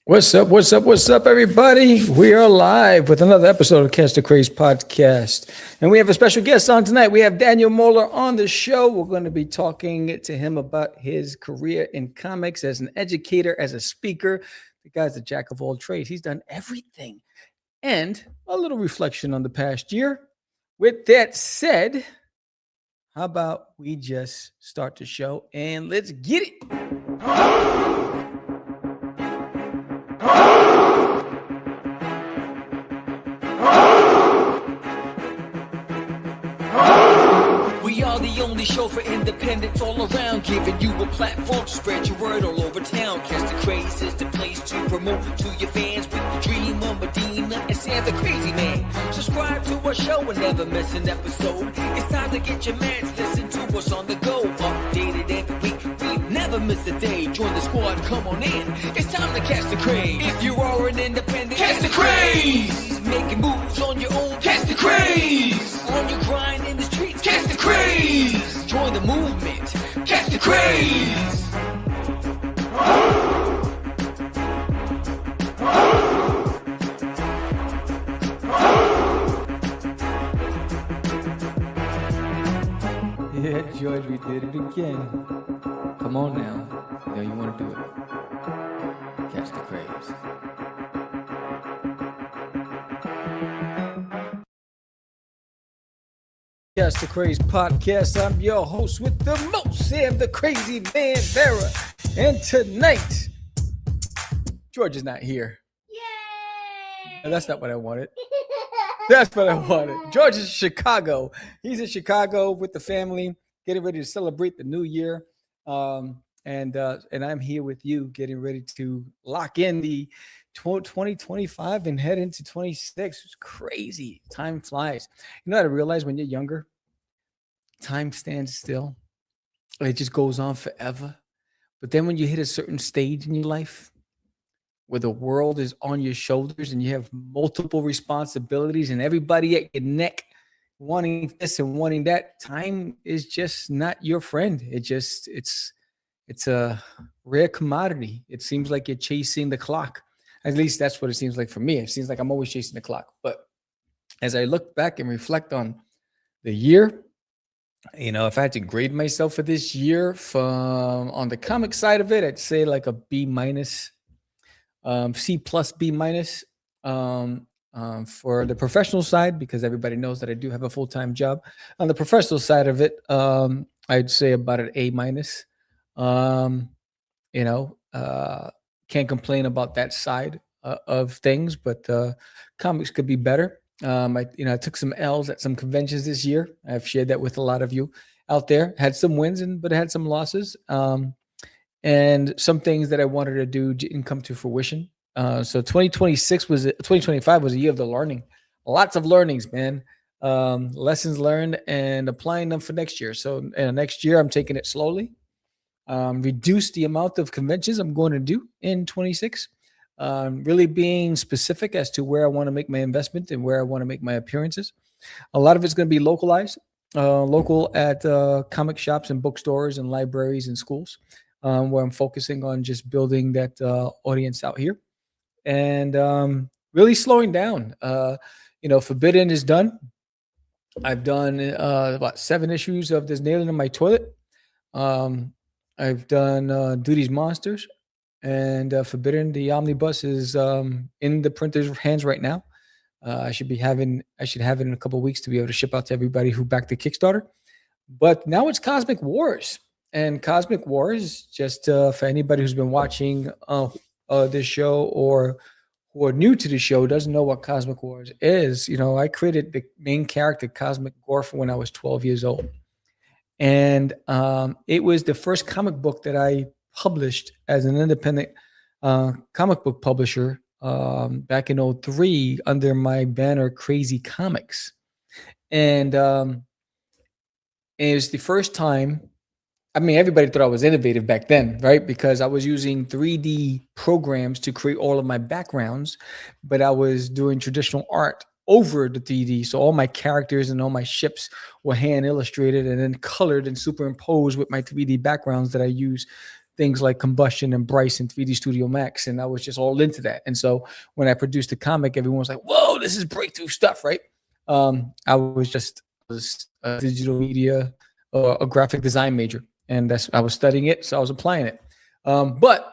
What's up? What's up? What's up, everybody? We are live with another episode of Catch the Craze podcast. And we have a special guest on tonight. We have Daniel Moeller on the show. We're going to be talking to him about his career in comics as an educator, as a speaker. The guy's a jack of all trades. He's done everything. And a little reflection on the past year. With that said, how about we just start the show and let's get it. We are the only show for independents all around, giving you a platform to spread your word all over town. Catch the Craze is the place to promote to your fans with the dream of Medina and Sam the Crazy Man. Subscribe to our show and never miss an episode. It's time to get your mans, listen to us on the go. Updated every week, we never miss a day. Join the squad, come on in. It's time to catch the Craze. If you are an independent, catch the Craze. Making moves on your own, catch the Craze. On your grind in the streets, catch the Craze. Join the movement, catch the Craze. Yeah, George, we did it again. Come on now. You know you want to do it. Catch the Craze. Catch the Craze podcast. I'm your host with the most, Sam the Crazy Man Vera. And tonight, George is not here. Yay! And that's not what I wanted. That's what I wanted. George is in Chicago. He's in Chicago with the family, getting ready to celebrate the new year. And I'm here with you, getting ready to lock in the 2025 and head into 26. It's crazy. Time flies. You know what I realized when you're younger? Time stands still. It just goes on forever. But then when you hit a certain stage in your life, where the world is on your shoulders and you have multiple responsibilities and everybody at your neck wanting this and wanting that, time is just not your friend. It's a rare commodity. It seems like you're chasing the clock. At least that's what it seems like for me. It seems like I'm always chasing the clock. But as I look back and reflect on the year, you know, if I had to grade myself for this year from on the comic side of it, I'd say like a B minus. C plus B minus for the professional side, because everybody knows that I do have a full-time job. On the professional side of it, I'd say about an A minus. Can't complain about that side of things, but comics could be better. I took some L's at some conventions this year. I've shared that with a lot of you out there. Had some wins, but I had some losses. And some things that I wanted to do didn't come to fruition. So 2025 was a year of the learning. Lots of learnings, man. Lessons learned and applying them for next year. So next year, I'm taking it slowly. Reduce the amount of conventions I'm going to do in 26. Really being specific as to where I want to make my investment and where I want to make my appearances. A lot of it's going to be localized, local at comic shops and bookstores and libraries and schools. Where I'm focusing on just building that audience out here and really slowing down. Forbidden is done. I've done about 7 issues of There's Nailing in My Toilet. I've done Duty's Monsters, and Forbidden, the omnibus, is in the printer's hands right now. I should have it in a couple of weeks to be able to ship out to everybody who backed the Kickstarter. But now it's Cosmic Wars. And Cosmic Wars, just for anybody who's been watching this show or who are new to the show, doesn't know what Cosmic Wars is. You know, I created the main character, Cosmic Gorf, when I was 12 years old. And it was the first comic book that I published as an independent comic book publisher back in 2003 under my banner Crazy Comics. And it was the first time. I mean, everybody thought I was innovative back then, right? Because I was using 3D programs to create all of my backgrounds, but I was doing traditional art over the 3D. So all my characters and all my ships were hand illustrated and then colored and superimposed with my 3D backgrounds that I use things like Combustion and Bryce and 3D Studio Max, and I was just all into that. And so when I produced the comic, everyone was like, "Whoa, this is breakthrough stuff!" Right? I was a digital media or a graphic design major, and I was studying it, so I was applying it. But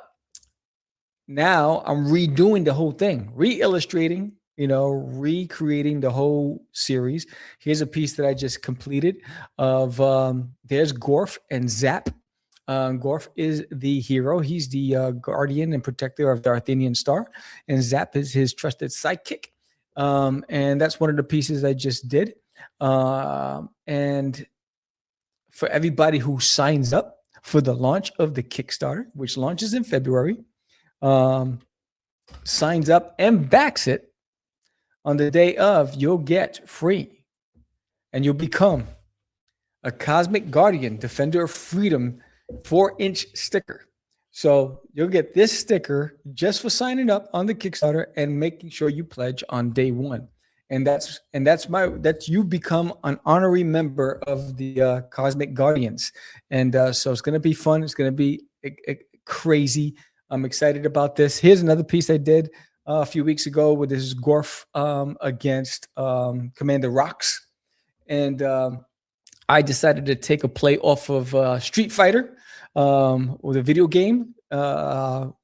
now I'm redoing the whole thing, re-illustrating, recreating the whole series. Here's a piece that I just completed of there's Gorf and Zap. Gorf is the hero. He's the guardian and protector of the Arthenian star, and Zap is his trusted sidekick. And that's one of the pieces I just did. And for everybody who signs up for the launch of the Kickstarter, which launches in February, signs up and backs it on the day of, you'll get free, and you'll become a Cosmic Guardian, Defender of Freedom 4-inch sticker. So you'll get this sticker just for signing up on the Kickstarter and making sure you pledge on day one. And that's you become an honorary member of the Cosmic Guardians. And so it's going to be fun. It's going to be crazy. I'm excited about this. Here's another piece I did a few weeks ago with this Gorf against Commander Rocks. And I decided to take a play off of Street Fighter with a video game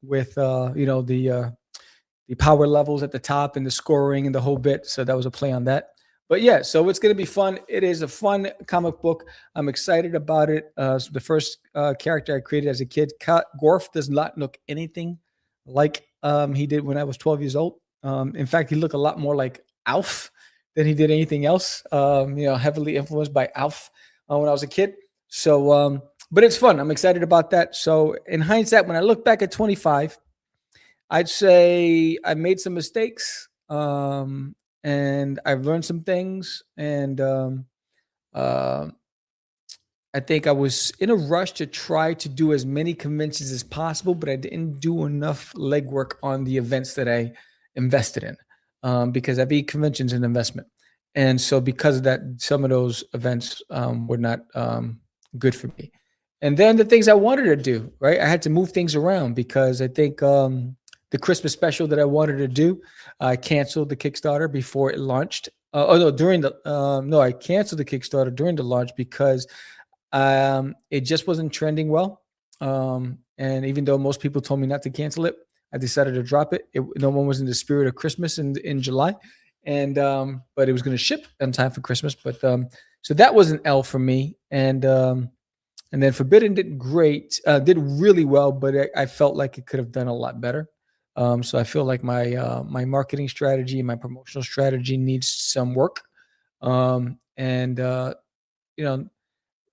with the power levels at the top and the scoring and the whole bit. So that was a play on that. But yeah, so it's going to be fun. It is a fun comic book. I'm excited about it. So the first character I created as a kid, Gorf, does not look anything like he did when I was 12 years old. In fact, he looked a lot more like Alf than he did anything else. Heavily influenced by Alf when I was a kid. So, but it's fun. I'm excited about that. So in hindsight, when I look back at 25, I'd say I made some mistakes, and I've learned some things. And I think I was in a rush to try to do as many conventions as possible, but I didn't do enough legwork on the events that I invested in, because every convention is an investment. And so because of that, some of those events were not good for me. And then the things I wanted to do, right? I had to move things around because I think the Christmas special that I wanted to do, I canceled the Kickstarter before it launched. I canceled the Kickstarter during the launch because it just wasn't trending well. And even though most people told me not to cancel it, I decided to drop it. No one was in the spirit of Christmas in July, and but it was going to ship in time for Christmas. But so that was an L for me. And then Forbidden did great, did really well, but I felt like it could have done a lot better. So I feel like my marketing strategy, my promotional strategy needs some work.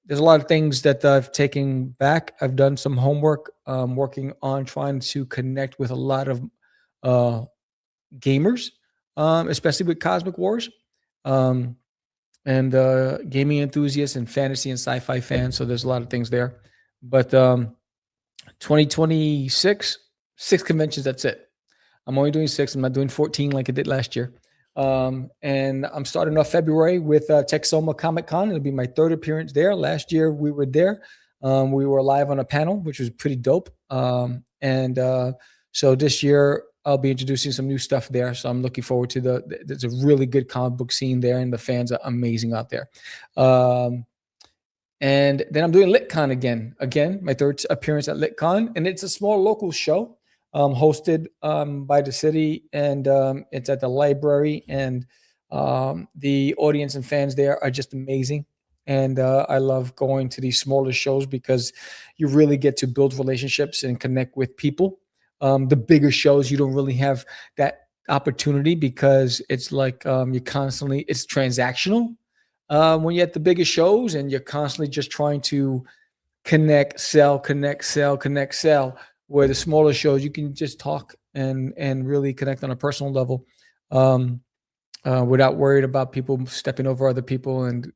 There's a lot of things that I've taken back. I've done some homework, working on trying to connect with a lot of gamers, especially with Cosmic Wars, and gaming enthusiasts and fantasy and sci-fi fans. So there's a lot of things there. But 2026, 6 conventions, that's it. I'm only doing 6. I'm not doing 14 like I did last year. And I'm starting off February with Texoma Comic Con. It'll be my 3rd appearance there. Last year we were there. We were live on a panel, which was pretty dope. So this year I'll be introducing some new stuff there. So I'm looking forward to there's a really good comic book scene there, and the fans are amazing out there. And then I'm doing LitCon again, my 3rd appearance at LitCon, and it's a small local show. Hosted by the city, and it's at the library, and the audience and fans there are just amazing. And I love going to these smaller shows because you really get to build relationships and connect with people. The bigger shows, you don't really have that opportunity because it's like it's transactional when you're at the bigger shows, and you're constantly just trying to connect, sell. Where the smaller shows, you can just talk and really connect on a personal level, without worried about people stepping over other people and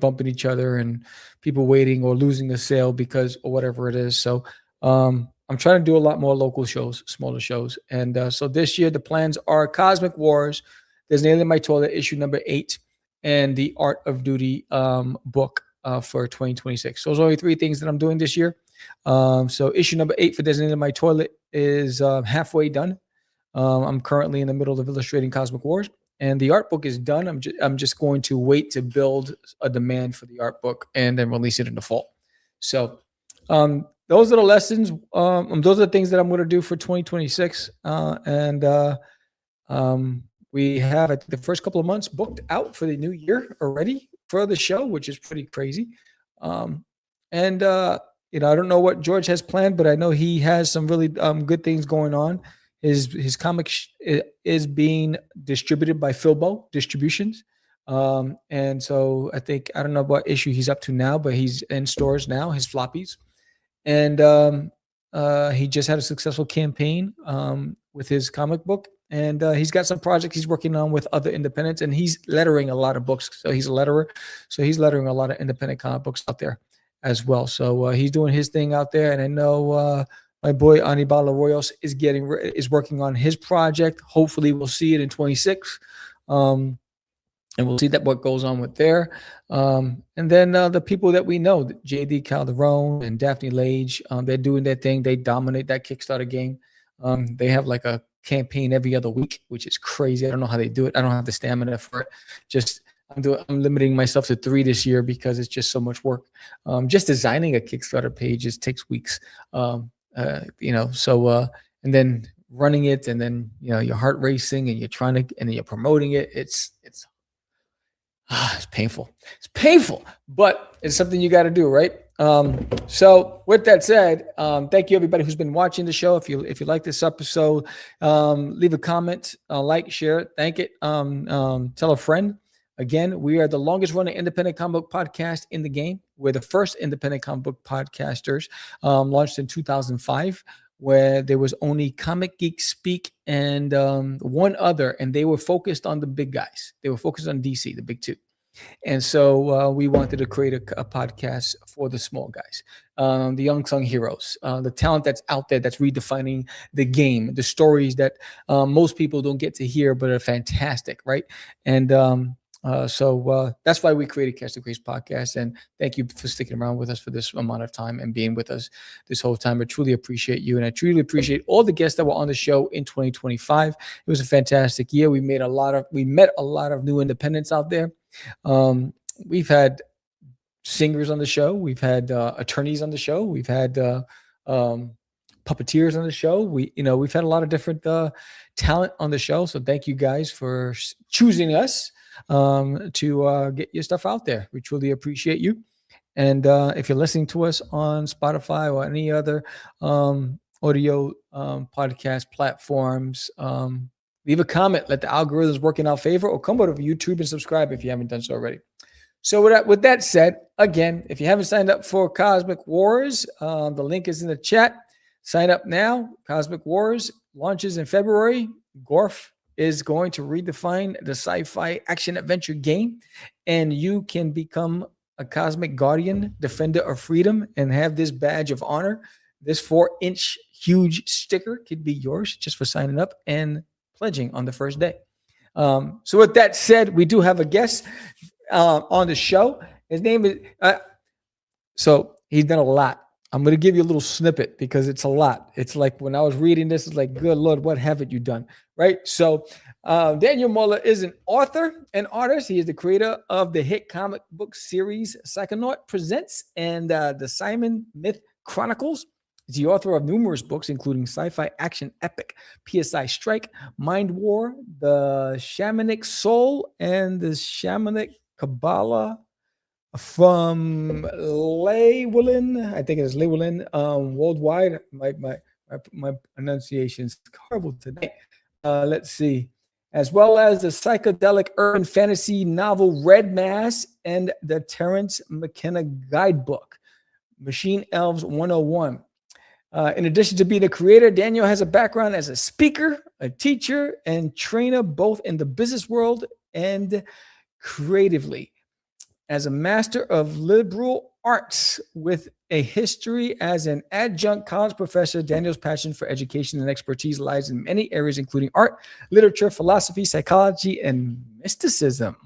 bumping each other, and people waiting or losing a sale because or whatever it is. So I'm trying to do a lot more local shows, smaller shows. And so this year the plans are Cosmic Wars, There's Nail in My Toilet issue number 8, and the Art of Duty book for 2026. So those are only 3 things that I'm doing this year. So issue number 8 for Designated My Toilet is halfway done. I'm currently in the middle of illustrating Cosmic Wars, and the art book is done. I'm just going to wait to build a demand for the art book and then release it in the fall. So those are the lessons. Those are the things that I'm going to do for 2026. We have, I think, the first couple of months booked out for the new year already for the show, which is pretty crazy. I don't know what George has planned, but I know he has some really good things going on. His comic is being distributed by Filbo Distributions. And so I don't know what issue he's up to now, but he's in stores now, his floppies. And he just had a successful campaign with his comic book. And he's got some projects he's working on with other independents, and he's lettering a lot of books. So he's a letterer. So he's lettering a lot of independent comic books out there as well. So he's doing his thing out there. And I know my boy Anibal Arroyos is working on his project. Hopefully we'll see it in 26. And we'll see what goes on with there. And then the people that we know, JD Calderon and Daphne Lage, they're doing their thing. They dominate that Kickstarter game. They have like a campaign every other week, which is crazy. I don't know how they do it. I don't have the stamina for it. I'm limiting myself to 3 this year because it's just so much work. Just designing a Kickstarter page just takes weeks. And then running it, and then your heart racing, and and then you're promoting it. It's painful. It's painful, but it's something you got to do, right? So with that said, thank you everybody who's been watching the show. If you like this episode, leave a comment, like, share, thank it, tell a friend. Again, we are the longest running independent comic book podcast in the game. We're the first independent comic book podcasters, launched in 2005, where there was only Comic Geek Speak and one other, and they were focused on the big guys. They were focused on DC, the big two. And so we wanted to create a podcast for the small guys, the unsung heroes, the talent that's out there that's redefining the game, the stories that most people don't get to hear but are fantastic, right? And so that's why we created Catch the Craze podcast. And thank you for sticking around with us for this amount of time and being with us this whole time. I truly appreciate you. And I truly appreciate all the guests that were on the show in 2025. It was a fantastic year. We met a lot of new independents out there. We've had singers on the show. We've had attorneys on the show. We've had puppeteers on the show. We've had a lot of different talent on the show. So thank you guys for choosing us to get your stuff out there. We truly appreciate you. And if you're listening to us on Spotify or any other audio podcast platforms, leave a comment, let the algorithms work in our favor, or come over to YouTube and subscribe if you haven't done so already. So with that said, again, if you haven't signed up for Cosmic Wars, the link is in the chat. Sign up now. Cosmic Wars launches in February. Gorf is going to redefine the sci-fi action adventure game, and you can become a Cosmic Guardian, Defender of Freedom, and have this badge of honor. This 4-inch huge sticker could be yours just for signing up and pledging on the first day. So with that said, we do have a guest on the show. His name is so he's done a lot. I'm going to give you a little snippet because it's a lot. It's like when I was reading this, it's like, good Lord, what haven't you done? Right? So Daniel Muller is an author and artist. He is the creator of the hit comic book series Psychonaut Presents and the Simon Myth Chronicles. He's the author of numerous books, including sci-fi action epic PSI Strike, Mind War, The Shamanic Soul, and The Shamanic Kabbalah from Llewellyn. I think it is Llewellyn worldwide. My pronunciation is horrible today. Let's see. As well as the psychedelic urban fantasy novel Red Mass and the Terrence McKenna guidebook, Machine Elves 101. In addition to being a creator, Daniel has a background as a speaker, a teacher, and trainer, both in the business world and creatively. As a master of liberal arts with a history as an adjunct college professor, Daniel's passion for education and expertise lies in many areas, including art, literature, philosophy, psychology, and mysticism.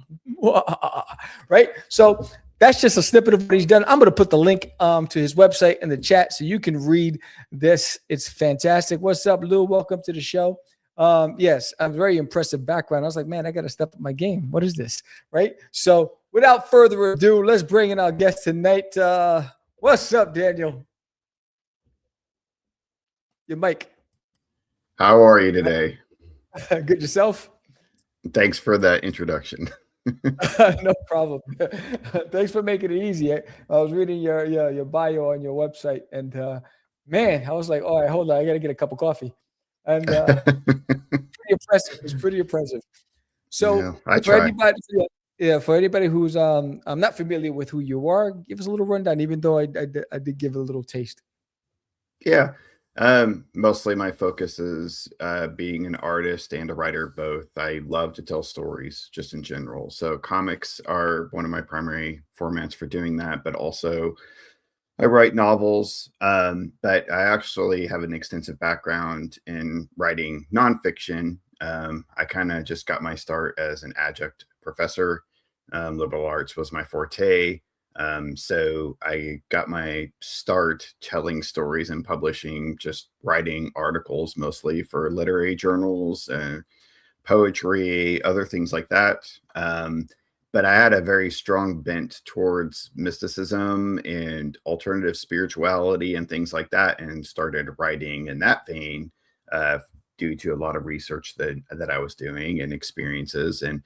Right? So that's just a snippet of what he's done. I'm going to put the link to his website in the chat so you can read this. It's fantastic. What's up, Lou? Welcome to the show. Yes, a very impressive background. I was like, man, I got to step up my game. What is this? Right? So without further ado, let's bring in our guest tonight. What's up, Daniel? Your mic. How are you today? Good, yourself? Thanks for that introduction. No problem. Thanks for making it easy. I was reading your bio on your website, and man, I was like, all right, hold on, I got to get a cup of coffee. And pretty impressive. It's pretty impressive. So yeah, I for try. anybody, for anybody who's I'm not familiar with who you are, give us a little rundown. Even though I did give it a little taste. Yeah. Mostly my focus is being an artist and a writer both. I love to tell stories just in general. So comics are one of my primary formats for doing that, but also I write novels. But I actually have an extensive background in writing nonfiction. I kind of just got my start as an adjunct professor. Liberal arts was my forte. So I got my start telling stories and publishing, just writing articles mostly for literary journals and poetry, other things like that. But I had a very strong bent towards mysticism and alternative spirituality and things like that, and started writing in that vein due to a lot of research that I was doing and experiences, and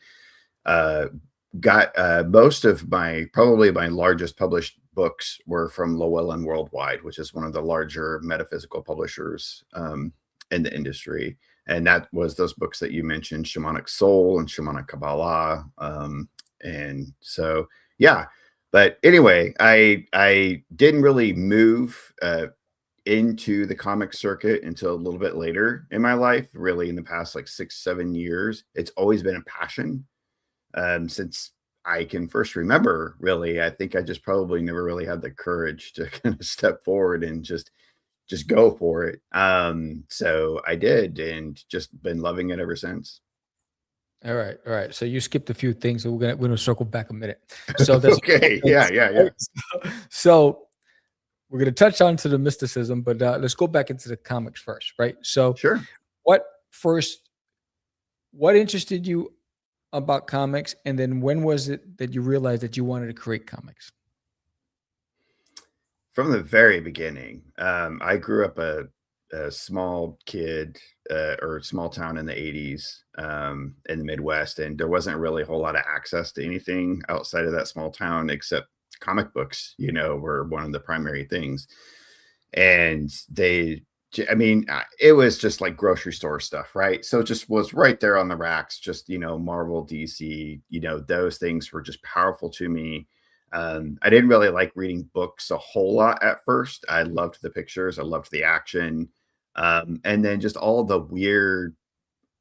got most of probably my largest published books were from Llewellyn Worldwide, which is one of the larger metaphysical publishers in the industry. And that was those books that you mentioned, Shamanic Soul and Shamanic Kabbalah. And so, yeah. But anyway, I didn't really move into the comic circuit until a little bit later in my life, really in the past like 6-7 years. It's always been a passion. Since I can first remember, really. I think I just probably never really had the courage to kind of step forward and just go for it. So I did, and just been loving it ever since. All right. So you skipped a few things, so we're gonna circle back a minute. So that's okay. Yeah. So we're gonna touch on to the mysticism, but let's go back into the comics first, right? So Sure. What interested you about comics, and then when was it that you realized that you wanted to create comics? From the very beginning. I grew up a small kid or small town in the 80s in the Midwest, and there wasn't really a whole lot of access to anything outside of that small town except comic books, were one of the primary things. And it was just like grocery store stuff, right? So it just was right there on the racks, just, Marvel, DC, those things were just powerful to me. I didn't really like reading books a whole lot at first. I loved the pictures. I loved the action. And then just all the weird,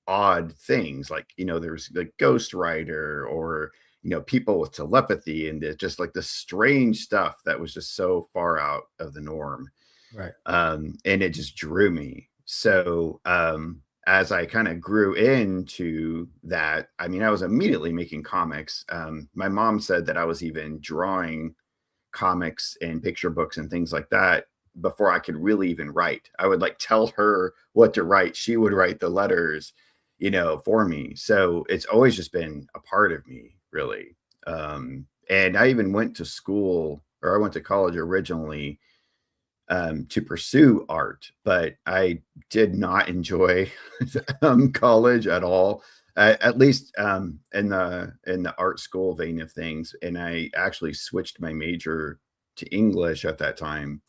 odd things like, there's like Ghost Rider or, people with telepathy, and just like the strange stuff that was just so far out of the norm. Right. And it just drew me. So as I kind of grew into that, I was immediately making comics. My mom said that I was even drawing comics and picture books and things like that before I could really even write. I would like tell her what to write. She would write the letters, for me. So it's always just been a part of me, really. And I even went to school, or I went to college originally to pursue art, but I did not enjoy college at all, at least in the art school vein of things. And I actually switched my major to English at that time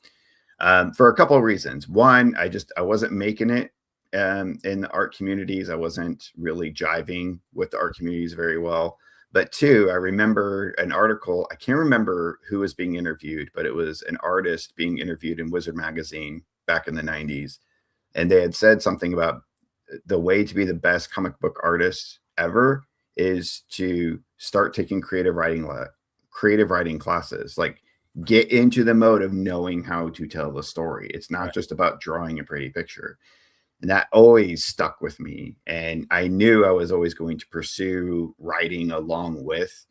for a couple of reasons. One, I wasn't making it in the art communities. I wasn't really jiving with the art communities very well. But two, I remember an article, I can't remember who was being interviewed, but it was an artist being interviewed in Wizard magazine back in the 90s. And they had said something about the way to be the best comic book artist ever is to start taking creative writing classes. Like, get into the mode of knowing how to tell the story. It's not just about drawing a pretty picture. And that always stuck with me. And I knew I was always going to pursue writing along with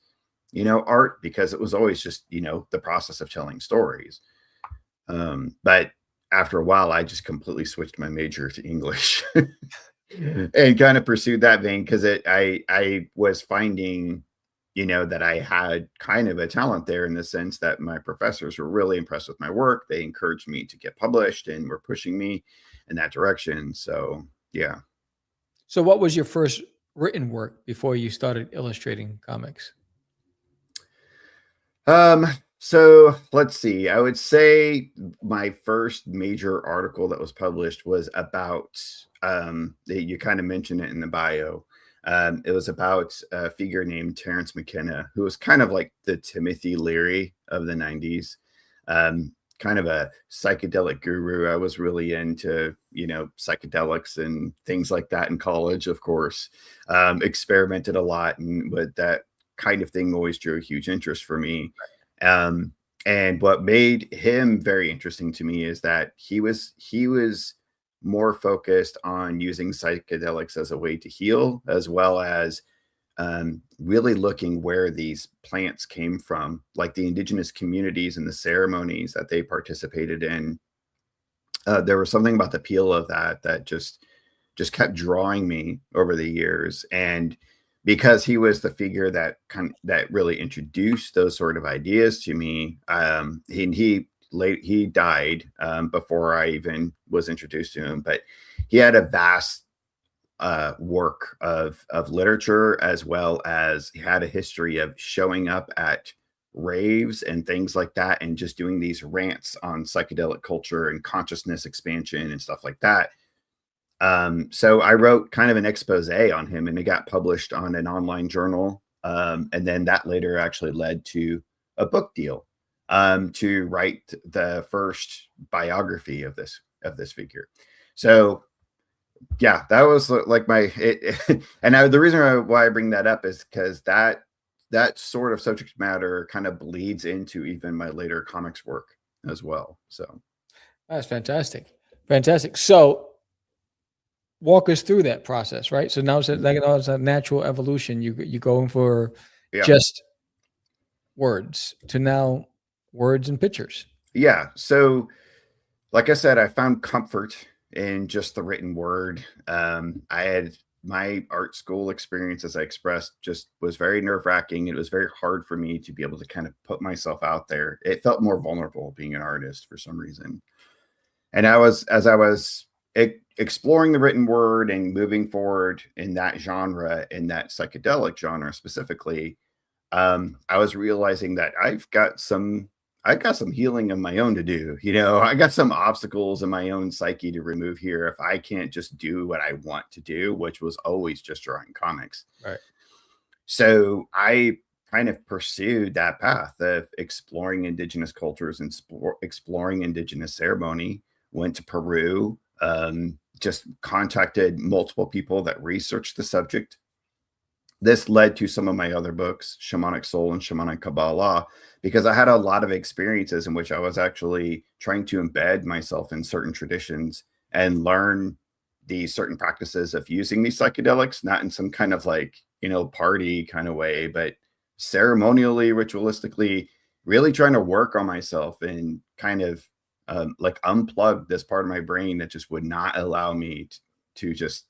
art, because it was always just, the process of telling stories. But after a while, I just completely switched my major to English and kind of pursued that vein, because I was finding, that I had kind of a talent there, in the sense that my professors were really impressed with my work. They encouraged me to get published and were pushing me in that direction. So yeah. So what was your first written work before you started illustrating comics? So let's see. I would say my first major article that was published was about, you kind of mentioned it in the bio. It was about a figure named Terrence McKenna, who was kind of like the Timothy Leary of the 90s. Kind of a psychedelic guru. I was really into, psychedelics and things like that in college, of course. Experimented a lot, but that kind of thing always drew a huge interest for me. And what made him very interesting to me is that he was more focused on using psychedelics as a way to heal, as well as really looking where these plants came from, like the indigenous communities and the ceremonies that they participated in. There was something about the peel of that just kept drawing me over the years. And because he was the figure that really introduced those sort of ideas to me, he died before I even was introduced to him. But he had a vast work of literature, as well as he had a history of showing up at raves and things like that, and just doing these rants on psychedelic culture and consciousness expansion and stuff like that. So I wrote kind of an expose on him, and it got published on an online journal. And then that later actually led to a book deal, to write the first biography of this figure. So yeah, that was like the reason why I bring that up is because that sort of subject matter kind of bleeds into even my later comics work as well. So That's fantastic. Fantastic. So walk us through that process, right? So now it's it's a natural evolution. You going for just words to now words and pictures. Yeah. So like I said, I found comfort in just the written word. I had my art school experience, as I expressed, just was very nerve-wracking. It was very hard for me to be able to kind of put myself out there. It felt more vulnerable being an artist for some reason. And as I was exploring the written word and moving forward in that genre, in that psychedelic genre specifically, I was realizing that I've got some healing of my own to do. I got some obstacles in my own psyche to remove here if I can't just do what I want to do, which was always just drawing comics. Right. So I kind of pursued that path of exploring indigenous cultures and exploring indigenous ceremony. Went to Peru, just contacted multiple people that researched the subject. This led to some of my other books, Shamanic Soul and Shamanic Kabbalah, because I had a lot of experiences in which I was actually trying to embed myself in certain traditions and learn these certain practices of using these psychedelics, not in some kind of party kind of way, but ceremonially, ritualistically, really trying to work on myself and kind of unplug this part of my brain that just would not allow me to just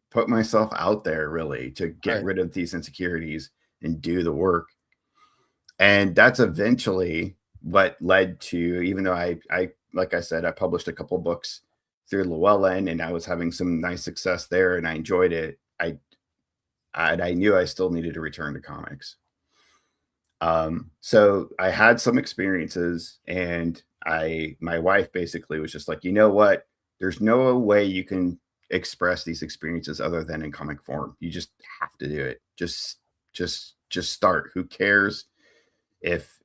put myself out there, really, to get rid of these insecurities and do the work. And that's eventually what led to, even though I like I said, I published a couple books through Llewellyn and I was having some nice success there and I enjoyed it. I knew I still needed to return to comics. So I had some experiences, and my wife basically was just like, you know what? There's no way you can express these experiences other than in comic form. You just have to do it. Just start. Who cares if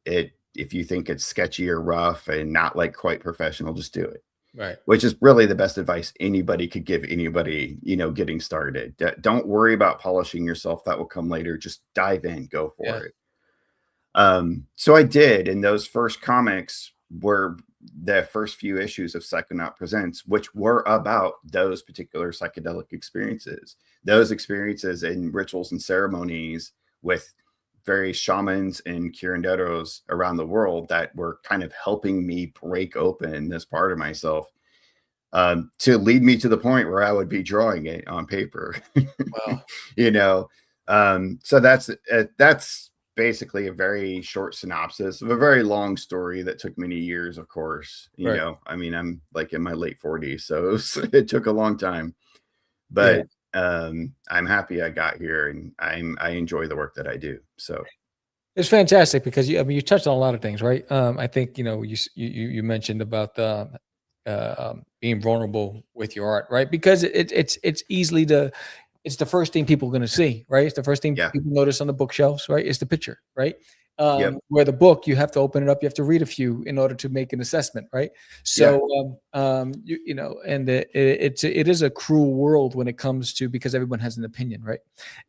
you think it's sketchy or rough and not quite professional? Just do it. Right. Which is really the best advice anybody could give anybody, getting started. Don't worry about polishing yourself. That will come later. Just dive in, go for it. So I did, and those first comics were the first few issues of Psychonaut Presents, which were about those particular psychedelic experiences, those experiences in rituals and ceremonies with various shamans and curanderos around the world that were kind of helping me break open this part of myself, to lead me to the point where I would be drawing it on paper. Wow. You know, so that's basically a very short synopsis of a very long story that took many years, of course. You Right. know, I mean, I'm like in my late 40s, so it took a long time, Yeah. but I'm happy I got here, and I enjoy the work that I do. So It's fantastic because I mean, you touched on a lot of things, right? I think, you mentioned about being vulnerable with your art, right? Because it's easily it's the first thing people are going to see, right? It's the first thing yeah, people notice on the bookshelves, right? It's the picture, right? yep, Where the book, you have to open it up, you have to read a few in order to make an assessment, right? yeah, So, and it is a cruel world when it comes to, because everyone has an opinion, right?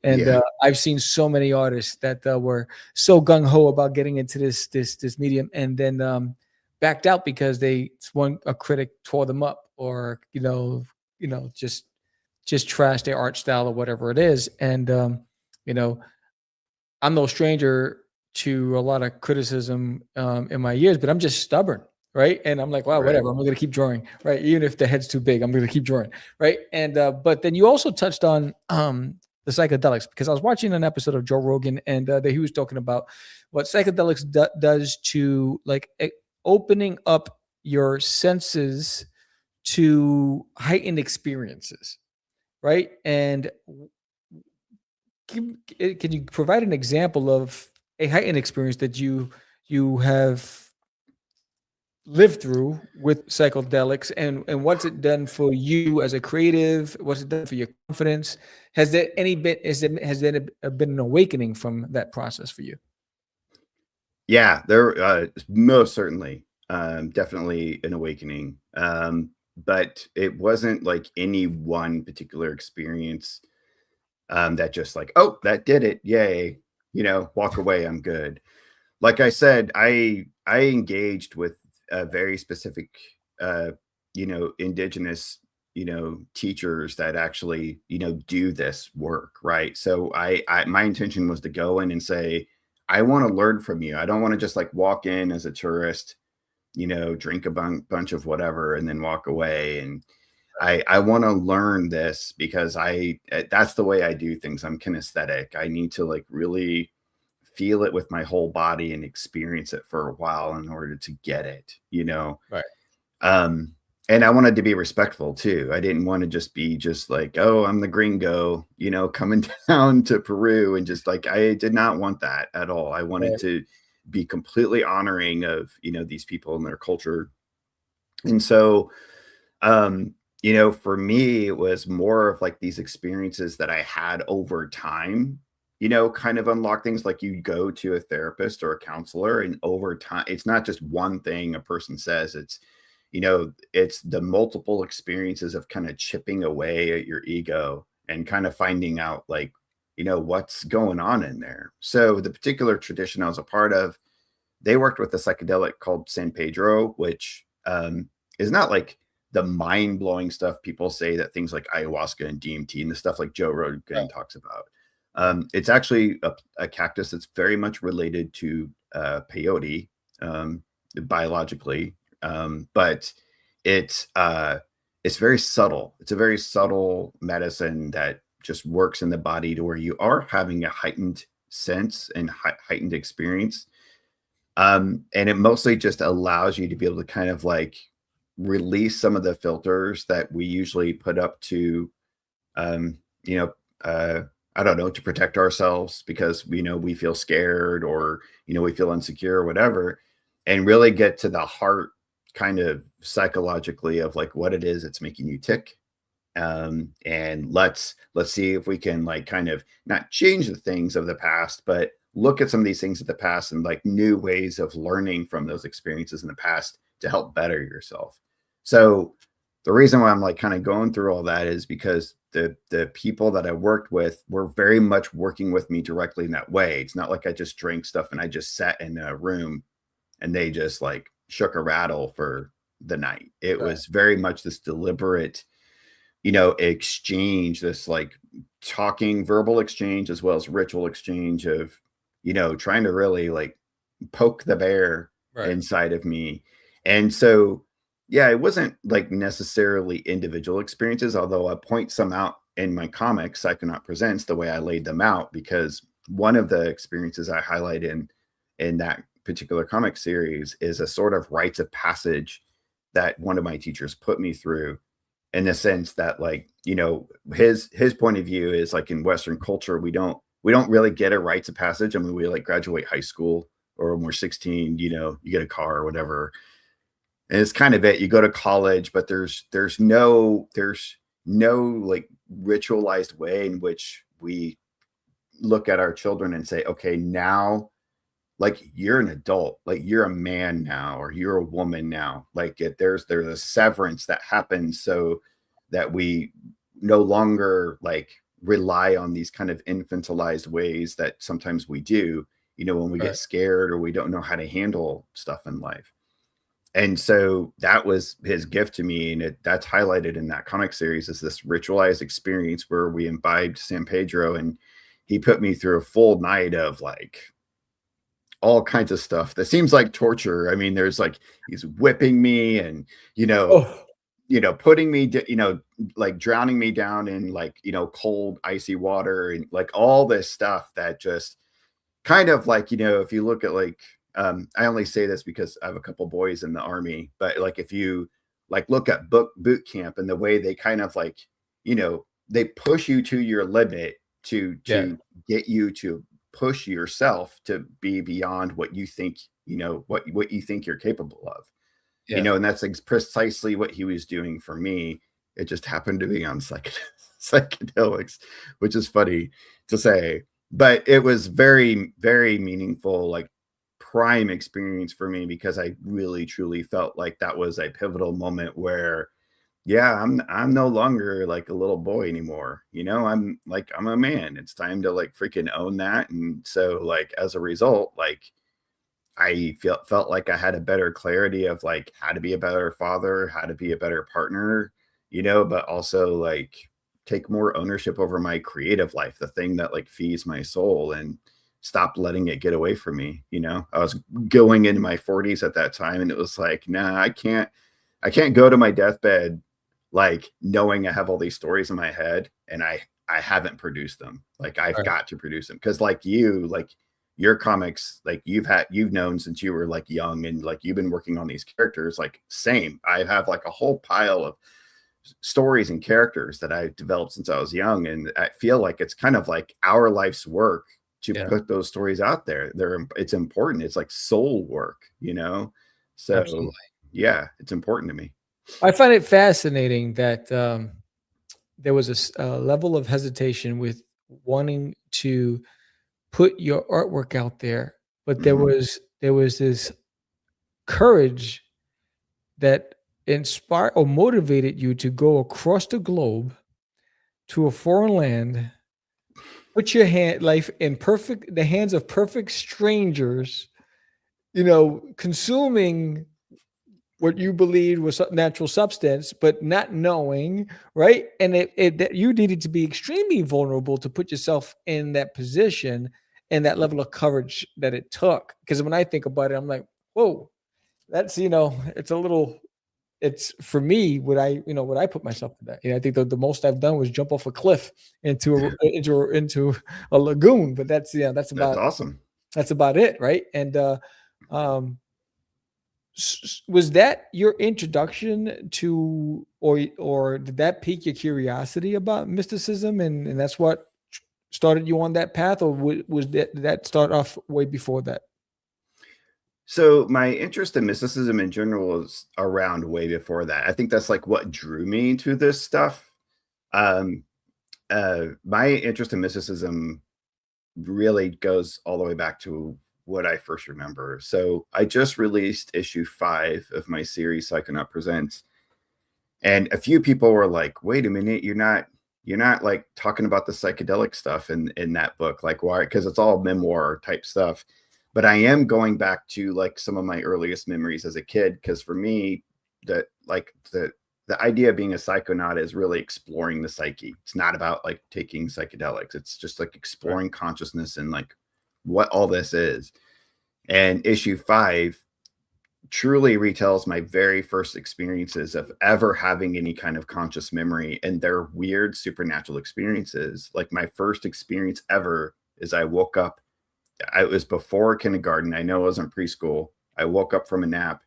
And yeah, I've seen so many artists that were so gung ho about getting into this medium, and then backed out because a critic tore them up, or just trash their art style or whatever it is. And you know, I'm no stranger to a lot of criticism in my years, but I'm just stubborn, right? And I'm like, wow, right, whatever. I'm going to keep drawing, right? Even if the head's too big, I'm going to keep drawing, right? And but then you also touched on the psychedelics, because I was watching an episode of Joe Rogan, and he was talking about what psychedelics does to, like, opening up your senses to heightened experiences, right? And can you provide an example of a heightened experience that you have lived through with psychedelics, and what's it done for you as a creative? What's it done for your confidence? Has there been an awakening from that process for you? yeah. There, most certainly, definitely an awakening. But it wasn't like any one particular experience that just like, oh, that did it, yay, walk away, I'm good. Like I said, I engaged with a very specific, indigenous, teachers that actually, do this work, right? So my intention was to go in and say, I want to learn from you. I don't want to just like walk in as a tourist, drink a bunch of whatever and then walk away. And I want to learn this because that's the way I do things. I'm kinesthetic. I need to like really feel it with my whole body and experience it for a while in order to get it. Right. Um, and I wanted to be respectful too. I didn't want to just be just like, oh, I'm the gringo, coming down to Peru, and just like, I did not want that at all. I wanted Right. to be completely honoring of, these people and their culture. And so, for me, it was more of like these experiences that I had over time, kind of unlock things. Like, you go to a therapist or a counselor, and over time, it's not just one thing a person says. It's the multiple experiences of kind of chipping away at your ego and kind of finding out, like, what's going on in there. So the particular tradition I was a part of, they worked with a psychedelic called San Pedro, which is not like the mind-blowing stuff people say that things like ayahuasca and DMT and the stuff like Joe Rogan talks about. It's actually a cactus that's very much related to peyote, biologically, but it's very subtle. It's a very subtle medicine that just works in the body to where you are having a heightened sense and heightened experience. And it mostly just allows you to be able to kind of like release some of the filters that we usually put up to, um, you know, I don't know, to protect ourselves because we feel scared, or we feel insecure or whatever, and really get to the heart kind of psychologically of like what it is that's making you tick. And let's see if we can like kind of not change the things of the past, but look at some of these things of the past and like new ways of learning from those experiences in the past to help better yourself. So the reason why I'm like kind of going through all that is because the people that I worked with were very much working with me directly in that way. It's not like I just drank stuff and I just sat in a room and they just like shook a rattle for the night. It Right. was very much this deliberate, exchange, this like talking verbal exchange as well as ritual exchange of, trying to really like poke the bear Right. inside of me. And so, yeah, it wasn't like necessarily individual experiences, although I point some out in my comics, Psychonaut Presents, the way I laid them out, because one of the experiences I highlight in that particular comic series is a sort of rites of passage that one of my teachers put me through, in the sense that, like, his point of view is like, in Western culture, we don't really get a rites of passage. I mean, we like graduate high school, or when we're 16, you get a car or whatever. And it's kind of it. You go to college, but there's no like ritualized way in which we look at our children and say, okay, now, like, you're an adult, like you're a man now, or you're a woman now. Like there's a severance that happens, so that we no longer like rely on these kind of infantilized ways that sometimes we do, when we get scared or we don't know how to handle stuff in life. And so that was his gift to me. And that's highlighted in that comic series, is this ritualized experience where we imbibed San Pedro, and he put me through a full night of like all kinds of stuff that seems like torture. I mean, there's like, he's whipping me and, putting me, like drowning me down in like, cold, icy water, and like all this stuff that just kind of like, if you look at like, I only say this because I have a couple boys in the Army, but like, if you like look at boot camp and the way they kind of like, they push you to your limit to get you to push yourself to be beyond what you think, what you think you're capable of, and that's like precisely what he was doing for me. It just happened to be on psychedelics, which is funny to say, but it was very, very meaningful, like prime experience for me, because I really truly felt like that was a pivotal moment where, I'm no longer like a little boy anymore. I'm a man. It's time to like freaking own that. And so like, as a result, like I felt like I had a better clarity of like how to be a better father, how to be a better partner, but also like take more ownership over my creative life, the thing that like feeds my soul, and stop letting it get away from me. I was going into my 40s at that time, and it was like, nah, I can't go to my deathbed like knowing I have all these stories in my head and I haven't produced them. Like I've got to produce them, because like your comics, like you've known since you were like young, and like you've been working on these characters. Like same, I have like a whole pile of stories and characters that I've developed since I was young, and I feel like it's kind of like our life's work to put those stories out there. It's important. It's like soul work, so Absolutely. Yeah, it's important to me. I find it fascinating that there was a level of hesitation with wanting to put your artwork out there, but there was this courage that inspired or motivated you to go across the globe to a foreign land, put your life in the hands of perfect strangers, consuming what you believed was natural substance, but not knowing, right? And that you needed to be extremely vulnerable to put yourself in that position and that level of courage that it took. Because when I think about it, I'm like, whoa, that's, it's for me, would I put myself to that? I think the most I've done was jump off a cliff into a lagoon, but that's awesome. That's about it. Right. And, was that your introduction to, or did that pique your curiosity about mysticism, and that's what started you on that path, or did that start off way before that? So my interest in mysticism in general is around way before that. I think that's like what drew me to this stuff. My interest in mysticism really goes all the way back to what I first remember. So I just released issue 5 of my series Psychonaut Presents, and a few people were like, wait a minute, you're not like talking about the psychedelic stuff in that book. Like, why? Because it's all memoir type stuff. But I am going back to like some of my earliest memories as a kid, because for me, the idea of being a psychonaut is really exploring the psyche. It's not about like taking psychedelics. It's just like exploring consciousness and like what all this is. And issue 5 truly retells my very first experiences of ever having any kind of conscious memory, and they're weird supernatural experiences. Like my first experience ever is I woke up. It was before kindergarten. I know it wasn't preschool. I woke up from a nap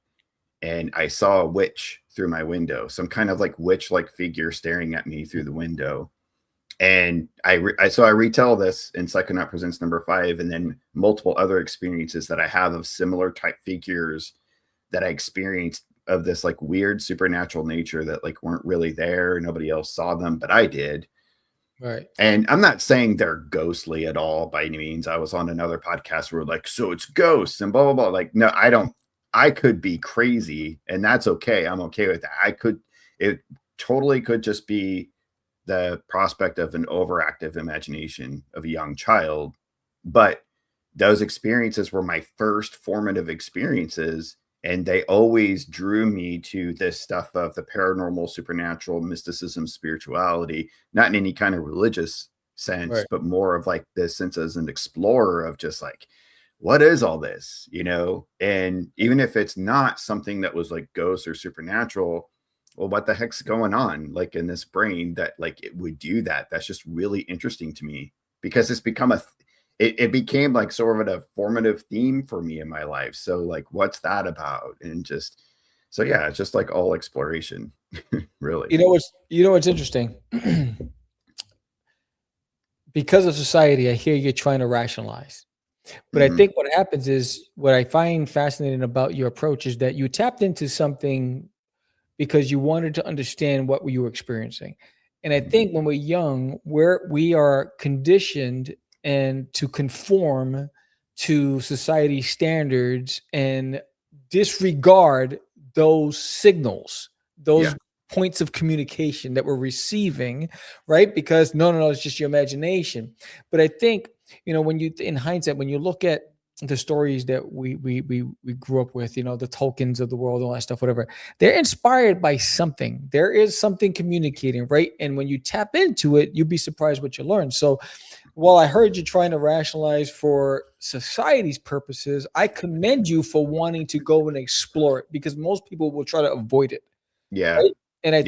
and I saw a witch through my window, some kind of like witch-like figure staring at me through the window. And so I retell this in Psychonaut Presents number 5, and then multiple other experiences that I have of similar type figures that I experienced of this like weird supernatural nature that like weren't really there. Nobody else saw them, but I did. Right. And I'm not saying they're ghostly at all by any means. I was on another podcast where like, so it's ghosts and blah, blah, blah. Like, no, I could be crazy and that's okay. I'm okay with that. It totally could just be the prospect of an overactive imagination of a young child. But those experiences were my first formative experiences. And they always drew me to this stuff of the paranormal, supernatural, mysticism, spirituality, not in any kind of religious sense, Right. but more of like this sense as an explorer of just like, what is all this, And even if it's not something that was like ghosts or supernatural, well, what the heck's going on like in this brain that like it would do that? That's just really interesting to me because it's become it became like sort of a formative theme for me in my life. So like, what's that about? And just, so yeah, it's just like all exploration, really. You know what's interesting? Because of society, I hear you trying to rationalize. But I think what happens is, what I find fascinating about your approach is that you tapped into something because you wanted to understand what you were experiencing. And I think when we're young, we are conditioned and to conform to society standards and disregard those signals, those points of communication that we're receiving, right? Because no, it's just your imagination. But I think, when you, in hindsight, when you look at the stories that we grew up with, the Tolkiens of the world, all that stuff, whatever, they're inspired by something. There is something communicating, right? And when you tap into it, you'd be surprised what you learn. So while I heard you trying to rationalize for society's purposes, I commend you for wanting to go and explore it, because most people will try to avoid it. Yeah. Right? And I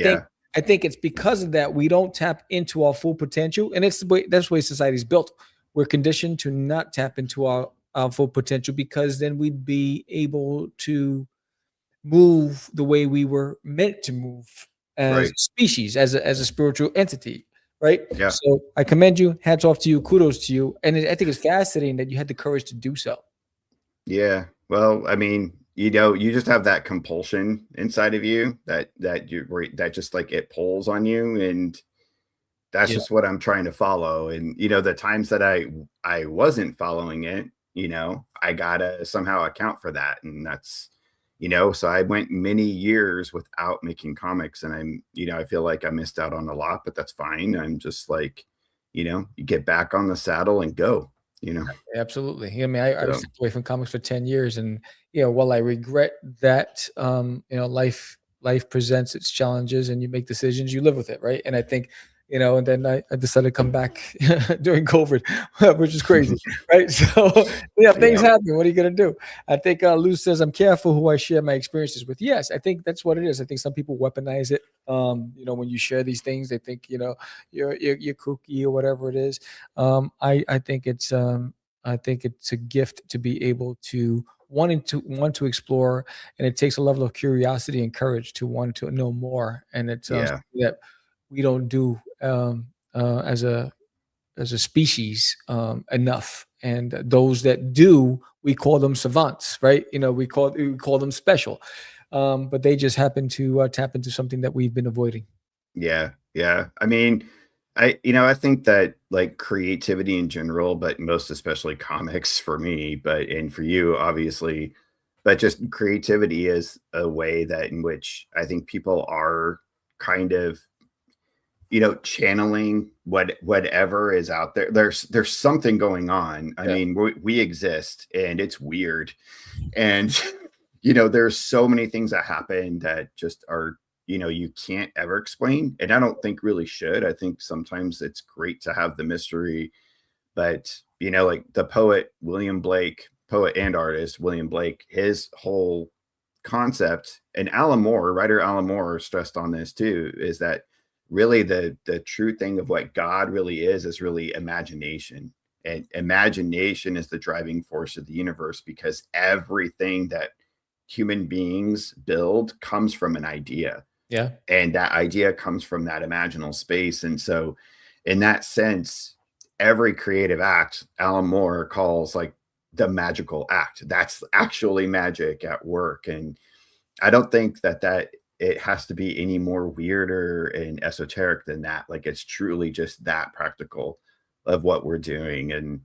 think it's because of that we don't tap into our full potential. And that's the way society's built. We're conditioned to not tap into our full potential, because then we'd be able to move the way we were meant to move as a species, as a spiritual entity, right? Yeah. So I commend you. Hats off to you. Kudos to you. And I think it's fascinating that you had the courage to do so. Yeah. Well, I mean, you just have that compulsion inside of you that just like it pulls on you, and that's just what I'm trying to follow. And the times that I wasn't following it, I gotta somehow account for that. And that's, so I went many years without making comics, and I feel like I missed out on a lot, but that's fine. I'm just like, you get back on the saddle and go, Absolutely. I mean, I was away from comics for 10 years, and while I regret that, life presents its challenges and you make decisions, you live with it, right? And I think, and then I decided to come back during COVID, which is crazy, right? So things happen. What are you gonna do? I think Lou says, I'm careful who I share my experiences with. Yes, I think that's what it is. I think some people weaponize it. When you share these things, they think you're kooky or whatever it is. I think it's a gift to be able to want to explore, and it takes a level of curiosity and courage to want to know more. And it's something that we don't do as a species enough. And those that do, we call them savants, right? We call them special, but they just happen to tap into something that we've been avoiding. Yeah. I mean, I think that like creativity in general, but most especially comics for me, and for you, obviously, but just creativity is a way that in which I think people are kind of, channeling whatever is out there. There's something going on. I mean, we exist, and it's weird. And, there's so many things that happen that just are, you can't ever explain. And I don't think really should. I think sometimes it's great to have the mystery, But, you know, like the poet William Blake, poet and artist William Blake, his whole concept, and Alan Moore, writer Alan Moore stressed on this too, is that really the true thing of what God really is really imagination. And imagination is the driving force of the universe, because everything that human beings build comes from an idea. Yeah. And that idea comes from that imaginal space. And so in that sense, every creative act Alan Moore calls like the magical act. That's actually magic at work. And I don't think that it has to be any more weirder and esoteric than that. Like, it's truly just that practical of what we're doing. And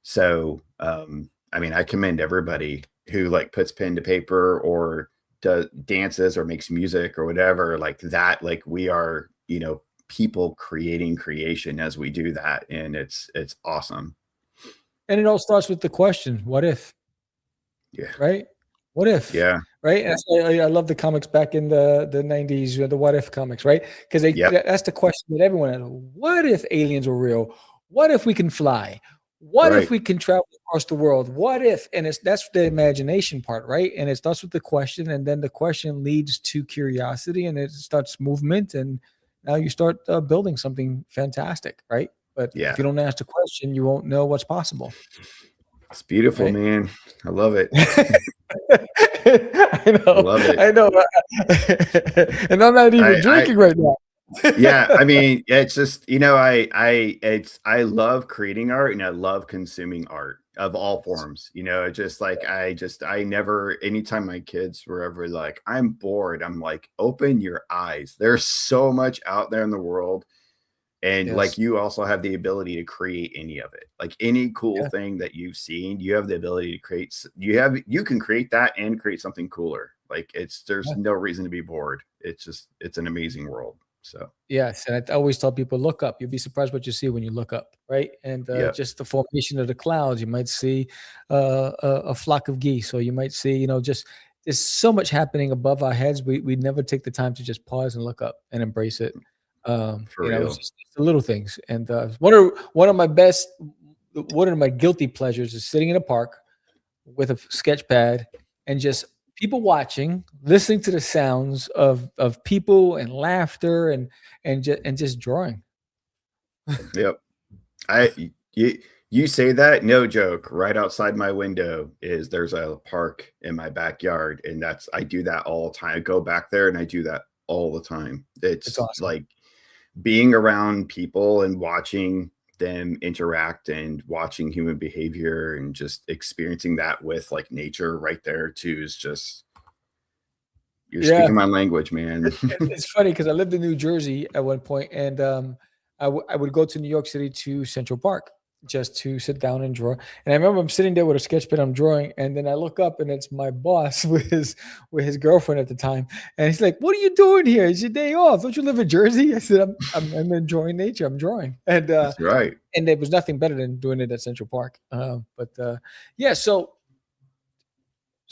so I mean, I commend everybody who like puts pen to paper or does dances or makes music or whatever like that. Like, we are, you know, people creating creation as we do that, and it's awesome. And it all starts with the question, what if? Yeah. Right? What if? Yeah. Right? And that's why I love the comics back in the 90s, the what if comics, right? Because that's the question that everyone has. What if aliens are real? What if we can fly? What if we can travel across the world? What if? And that's the imagination part, right? And it starts with the question, and then the question leads to curiosity, and it starts movement, and now you start building something fantastic, right? But if you don't ask the question, you won't know what's possible. It's beautiful, right? Man. I love it. I know. Love it. I know. And I'm not even drinking right now. Yeah, I mean, it's just, you know, I love creating art, and I love consuming art of all forms. You know, just like I never, anytime my kids were ever like, I'm bored, I'm like, open your eyes. There's so much out there in the world. And like, you also have the ability to create any of it. Like, any cool thing that you've seen, you have the ability to create. You can create that and create something cooler. Like, there's no reason to be bored. It's an amazing world. So yes, and I always tell people, look up. You'll be surprised what you see when you look up, right? And just the formation of the clouds. You might see a flock of geese, or you might see, you know, just there's so much happening above our heads. We never take the time to just pause and look up and embrace it. For you know, real. it's just the little things. And one of my guilty pleasures is sitting in a park with a sketch pad and just people watching, listening to the sounds of people and laughter and just drawing. Yep. You say that, no joke. Right outside my window there's a park in my backyard, and I do that all the time. I go back there and I do that all the time. It's awesome. Like being around people and watching them interact and watching human behavior and just experiencing that with like nature right there too is just, you're speaking my language, man. It's funny because I lived in New Jersey at one point, and I would go to New York City to Central Park just to sit down and draw. And I remember I'm sitting there with a sketch pad, I'm drawing, and then I look up and it's my boss with his girlfriend at the time. And he's like, "What are you doing here? It's your day off. Don't you live in Jersey?" I said, I'm enjoying nature. I'm drawing. And that's right. And there was nothing better than doing it at Central Park. Yeah, so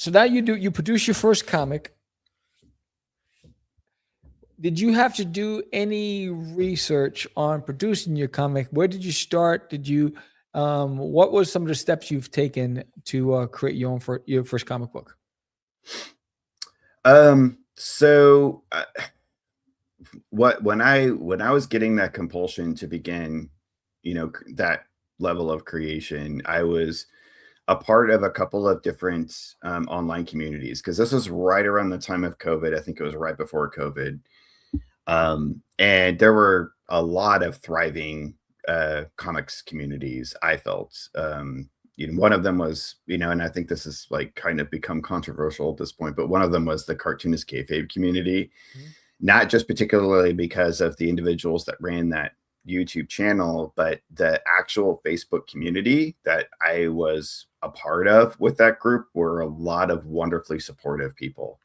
now you produce your first comic. Did you have to do any research on producing your comic? Where did you start? Did you, what was some of the steps you've taken to create your first comic book? So when I was getting that compulsion to begin, you know, that level of creation, I was a part of a couple of different online communities, because this was right around the time of COVID. I think it was right before COVID. And there were a lot of thriving comics communities, I felt. You know, one of them was, you know, and I think this is like kind of become controversial at this point, but one of them was the cartoonist kayfabe community. Not just particularly because of the individuals that ran that YouTube channel, but the actual Facebook community that I was a part of with that group were a lot of wonderfully supportive people.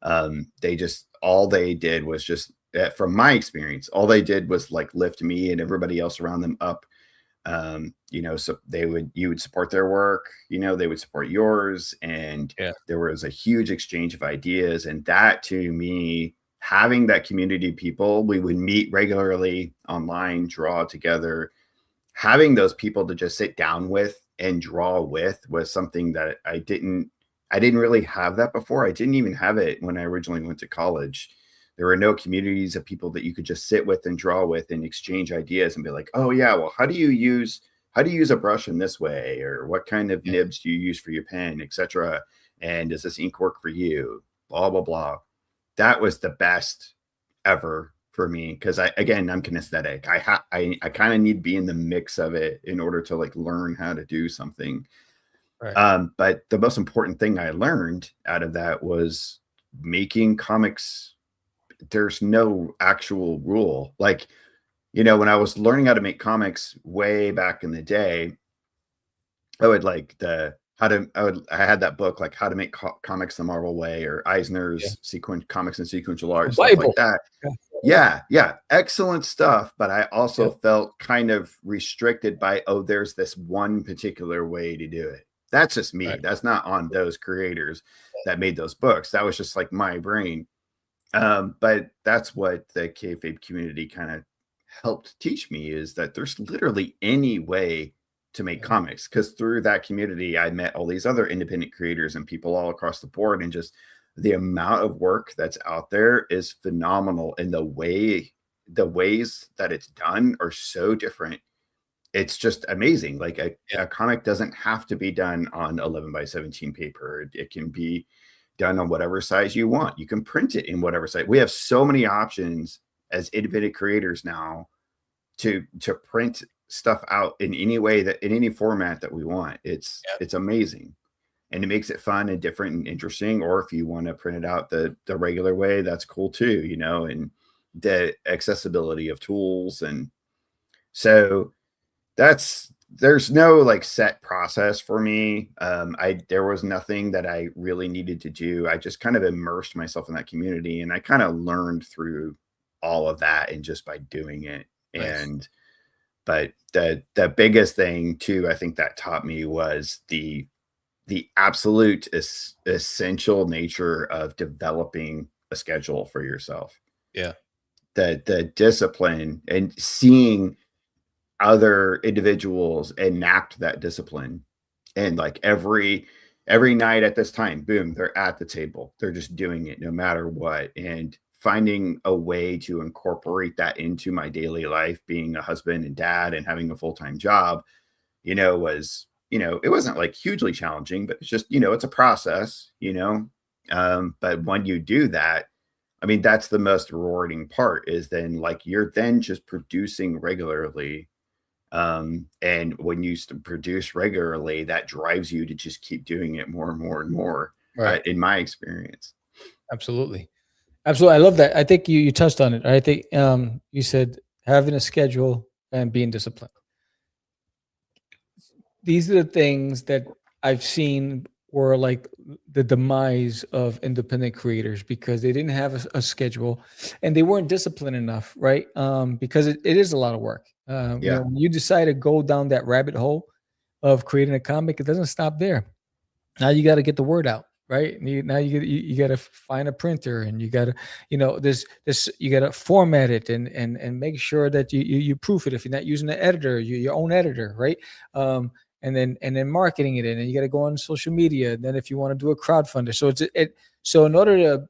All they did was just, from my experience, all they did was like lift me and everybody else around them up. You know, so you would support their work, you know, they would support yours. And there was a huge exchange of ideas. And that, to me, having that community of people, we would meet regularly online, draw together. having those people to just sit down with and draw with was something that I didn't really have that before. I didn't even have it when I originally went to college. There were no communities of people that you could just sit with and draw with and exchange ideas and be like, oh yeah, well, how do you use a brush in this way? Or what kind of nibs do you use for your pen, etc.? And does this ink work for you? Blah, blah, blah. That was the best ever for me. Because I'm kinesthetic. I kind of need to be in the mix of it in order to like learn how to do something. Right. But the most important thing I learned out of that was making comics. There's no actual rule. Like, when I was learning how to make comics way back in the day, I would I had that book, like How to Make Comics the Marvel Way, or Eisner's Comics and Sequential Art, stuff like that. Yeah. Excellent stuff. But I also felt kind of restricted by, there's this one particular way to do it. That's just me. Right. That's not on those creators that made those books. That was just like my brain. But that's what the kayfabe community kind of helped teach me, is that there's literally any way to make comics, because through that community, I met all these other independent creators and people all across the board. And just the amount of work that's out there is phenomenal. And the ways that it's done are so different. It's just amazing. Like a comic doesn't have to be done on 11x17 paper. It can be done on whatever size you want. You can print it in whatever size. We have so many options as independent creators now to print stuff out in any way, that in any format that we want. It's amazing, and it makes it fun and different and interesting. Or if you want to print it out the regular way, that's cool too, and the accessibility of tools. And so there's no like set process for me. There was nothing that I really needed to do. I just kind of immersed myself in that community, and I kind of learned through all of that and just by doing it. Nice. But the biggest thing too, I think that taught me, was the absolute essential nature of developing a schedule for yourself. Yeah. The discipline and seeing other individuals enact that discipline, and like every night at this time, boom, they're at the table, they're just doing it no matter what. And finding a way to incorporate that into my daily life, being a husband and dad and having a full-time job, was, it wasn't like hugely challenging, but it's just, it's a process, but when you do that, I mean, that's the most rewarding part, is then like, you're then just producing regularly. And when you produce regularly, that drives you to just keep doing it more and more and more, right? In my experience. Absolutely. I love that. I think you touched on it. I think you said having a schedule and being disciplined. These are the things that I've seen were like the demise of independent creators, because they didn't have a schedule and they weren't disciplined enough, right? Because it is a lot of work. When you decide to go down that rabbit hole of creating a comic, it doesn't stop there. Now you got to get the word out, right? Now you got to find a printer, and you got to, this you got to format it and make sure that you proof it. If you're not using an editor, your own editor, right? And then marketing it in, and you got to go on social media. And then if you want to do a crowdfunder, so in order to,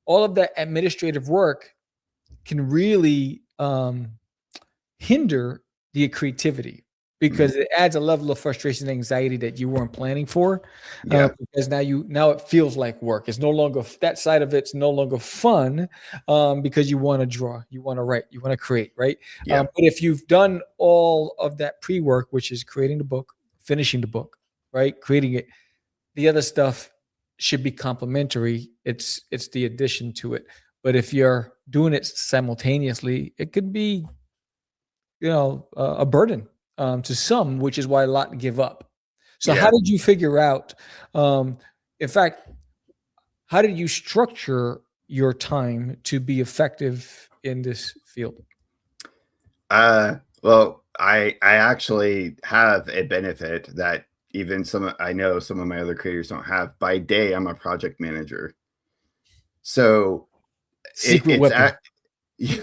all of that administrative work can really hinder the creativity, because it adds a level of frustration and anxiety that you weren't planning for. Because now it feels like work. It's no longer, that side of it's no longer fun, because you want to draw, you want to write, you want to create, right? But if you've done all of that pre-work, which is creating the book, finishing the book, right? Creating it, the other stuff should be complementary. It's the addition to it. But if you're doing it simultaneously, it could be, a burden to some, which is why a lot give up. So how did you figure out, in fact, how did you structure your time to be effective in this field? Well, I actually have a benefit that even I know some of my other creators don't have. By day, I'm a project manager. So it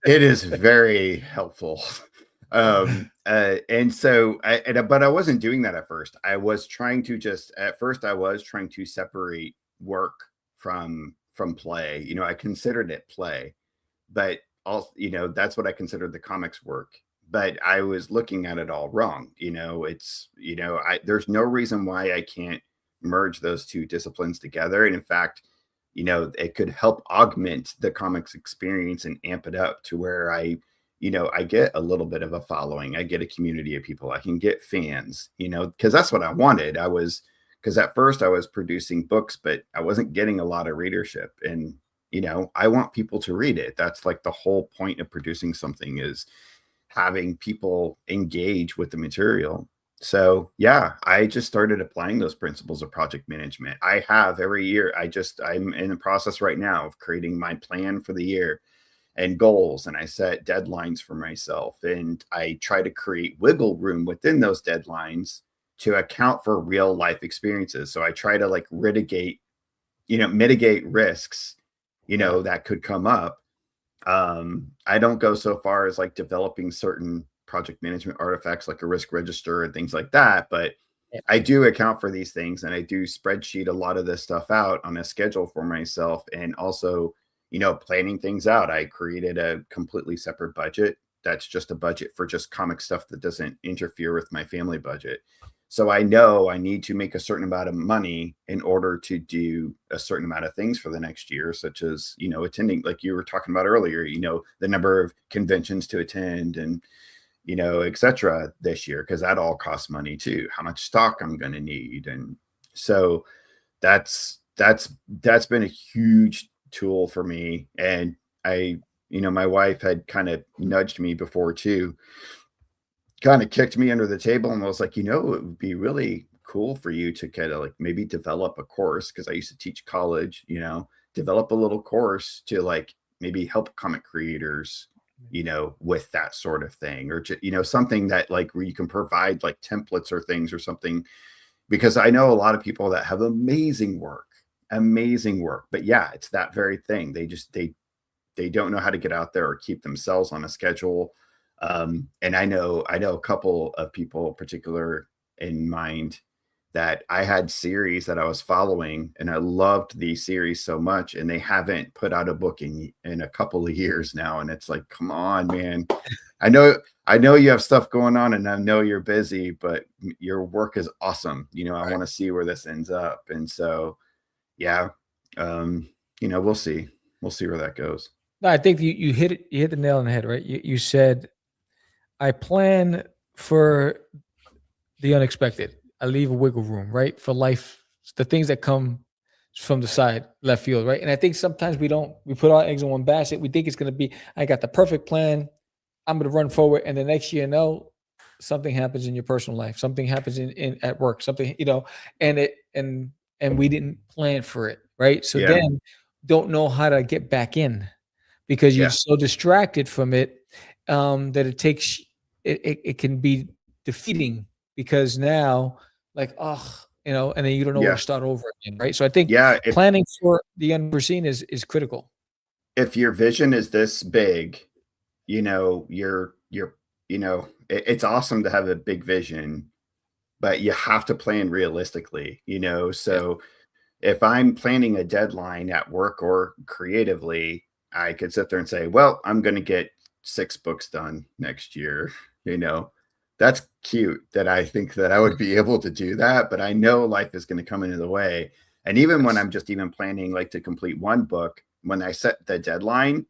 is very helpful. And so but I wasn't doing that at first. I was trying to separate work from play. I considered it play, but also, that's what I considered the comics work. But I was looking at it all wrong. There's no reason why I can't merge those two disciplines together. And in fact, it could help augment the comics experience and amp it up to where I get a little bit of a following. I get a community of people. I can get fans, because that's what I wanted. Because at first I was producing books, but I wasn't getting a lot of readership. And, I want people to read it. That's like the whole point of producing something, is having people engage with the material. So yeah, I just started applying those principles of project management. I have every year. I'm in the process right now of creating my plan for the year and goals. And I set deadlines for myself, and I try to create wiggle room within those deadlines to account for real life experiences. So I try to mitigate risks, that could come up. I don't go so far as like developing certain project management artifacts like a risk register and things like that, but I do account for these things, and I do spreadsheet a lot of this stuff out on a schedule for myself. And also, planning things out. I created a completely separate budget. That's just a budget for just comic stuff that doesn't interfere with my family budget. So I know I need to make a certain amount of money in order to do a certain amount of things for the next year, such as, attending, like you were talking about earlier, the number of conventions to attend and, et cetera, this year, because that all costs money too, how much stock I'm going to need. And so that's been a huge tool for me. And my wife had kind of nudged me before too, kind of kicked me under the table and was like, it would be really cool for you to kind of like maybe develop a course, because I used to teach college, develop a little course to like maybe help comic creators, with that sort of thing, or something that like where you can provide like templates or things or something, because I know a lot of people that have amazing work, but yeah, it's that very thing. They don't know how to get out there or keep themselves on a schedule. And I know a couple of people particular in mind that I had series that I was following, and I loved these series so much, and they haven't put out a book in a couple of years now. And it's like, come on, man. I know you have stuff going on, and I know you're busy, but your work is awesome. I want to see where this ends up. And so, yeah, we'll see where that goes. No, I think you hit the nail on the head, right? You said, I plan for the unexpected. I leave a wiggle room, right? For life, the things that come from the side, left field, right? And I think sometimes we put our eggs in one basket. We think it's going to be, I got the perfect plan, I'm going to run forward. And the next year, something happens in your personal life, something happens in at work, something, and we didn't plan for it, right? So then don't know how to get back in, because you're so distracted from it, that it takes, it can be defeating, because now like, and then you don't know where to start over again, right? So I think planning for the unforeseen is critical. If your vision is this big, it's awesome to have a big vision, but you have to plan realistically, so if I'm planning a deadline at work or creatively, I could sit there and say, well, I'm going to get 6 books done next year. That's cute that I think that I would be able to do that, but I know life is going to come into the way. And even when I'm just even planning like to complete 1 book, when I set the deadline,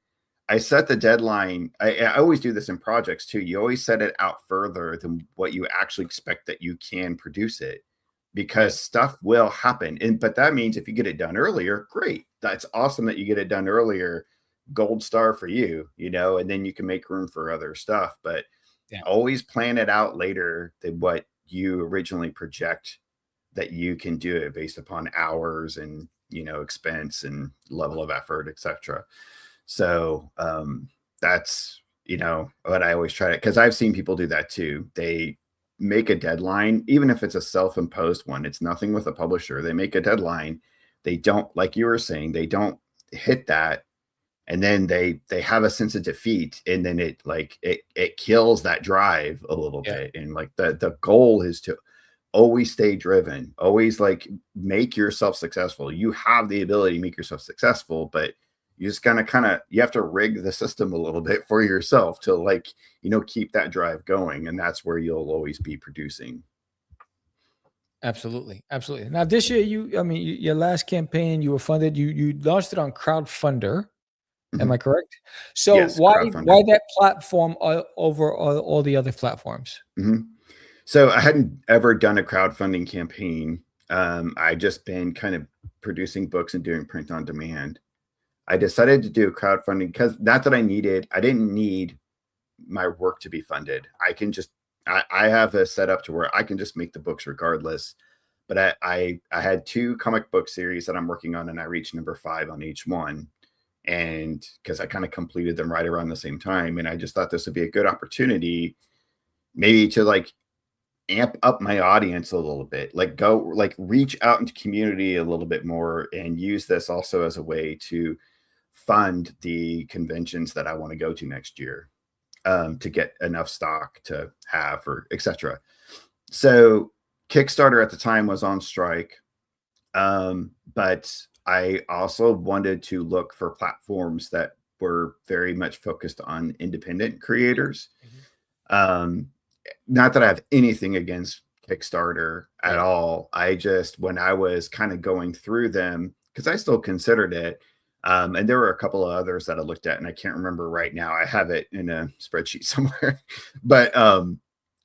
I always do this in projects too. You always set it out further than what you actually expect that you can produce it, because stuff will happen. But that means if you get it done earlier, great. That's awesome that you get it done earlier. Gold star for you, and then you can make room for other stuff. But always plan it out later than what you originally project that you can do it, based upon hours and, expense and level of effort, etc. So that's, what I always try to, because I've seen people do that too. They make a deadline, even if it's a self-imposed one, it's nothing with a publisher. They make a deadline. They don't, like you were saying, they don't hit that. and then they have a sense of defeat, and then it kills that drive a little Yeah. bit. And like the goal is to always stay driven, always like make yourself successful. You have the ability to make yourself successful, but you just kind of you have to rig the system a little bit for yourself to like, keep that drive going. And that's where you'll always be producing. Absolutely, absolutely. Now this year, your last campaign, you were funded. You launched it on Crowdfundr. Am I Mhm. correct? So Yes, why crowdfunding. that platform over all the other platforms? Mhm. So I hadn't ever done a crowdfunding campaign. I just been kind of producing books and doing print on demand. I decided to do crowdfunding because not that I didn't need my work to be funded. I have a setup to where I can just make the books regardless. But I had 2 comic book series that I'm working on, and I reached number 5 on each one. And because I kind of completed them right around the same time. And I just thought this would be a good opportunity maybe to like amp up my audience a little bit, like go like reach out into community a little bit more, and use this also as a way to fund the conventions that I want to go to next year, to get enough stock to have, or etc. So Kickstarter at the time was on strike, but I also wanted to look for platforms that were very much focused on independent creators. Um, Not that I have anything against Kickstarter at Right. all. I just, when I was kind of going through them, because I still considered it, and there were a couple of others that I looked at, and I can't remember right now. I have it in a spreadsheet somewhere, but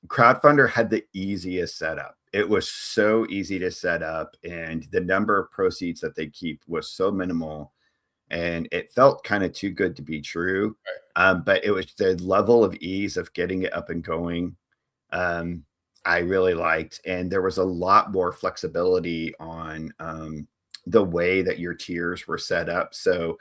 Crowdfundr had the easiest setup. It was so easy to set up, and the number of proceeds that they keep was so minimal, and it felt kind of too good to be true. But it was the level of ease of getting it up and going. um, I really liked, and there was a lot more flexibility on the way that your tiers were set up. So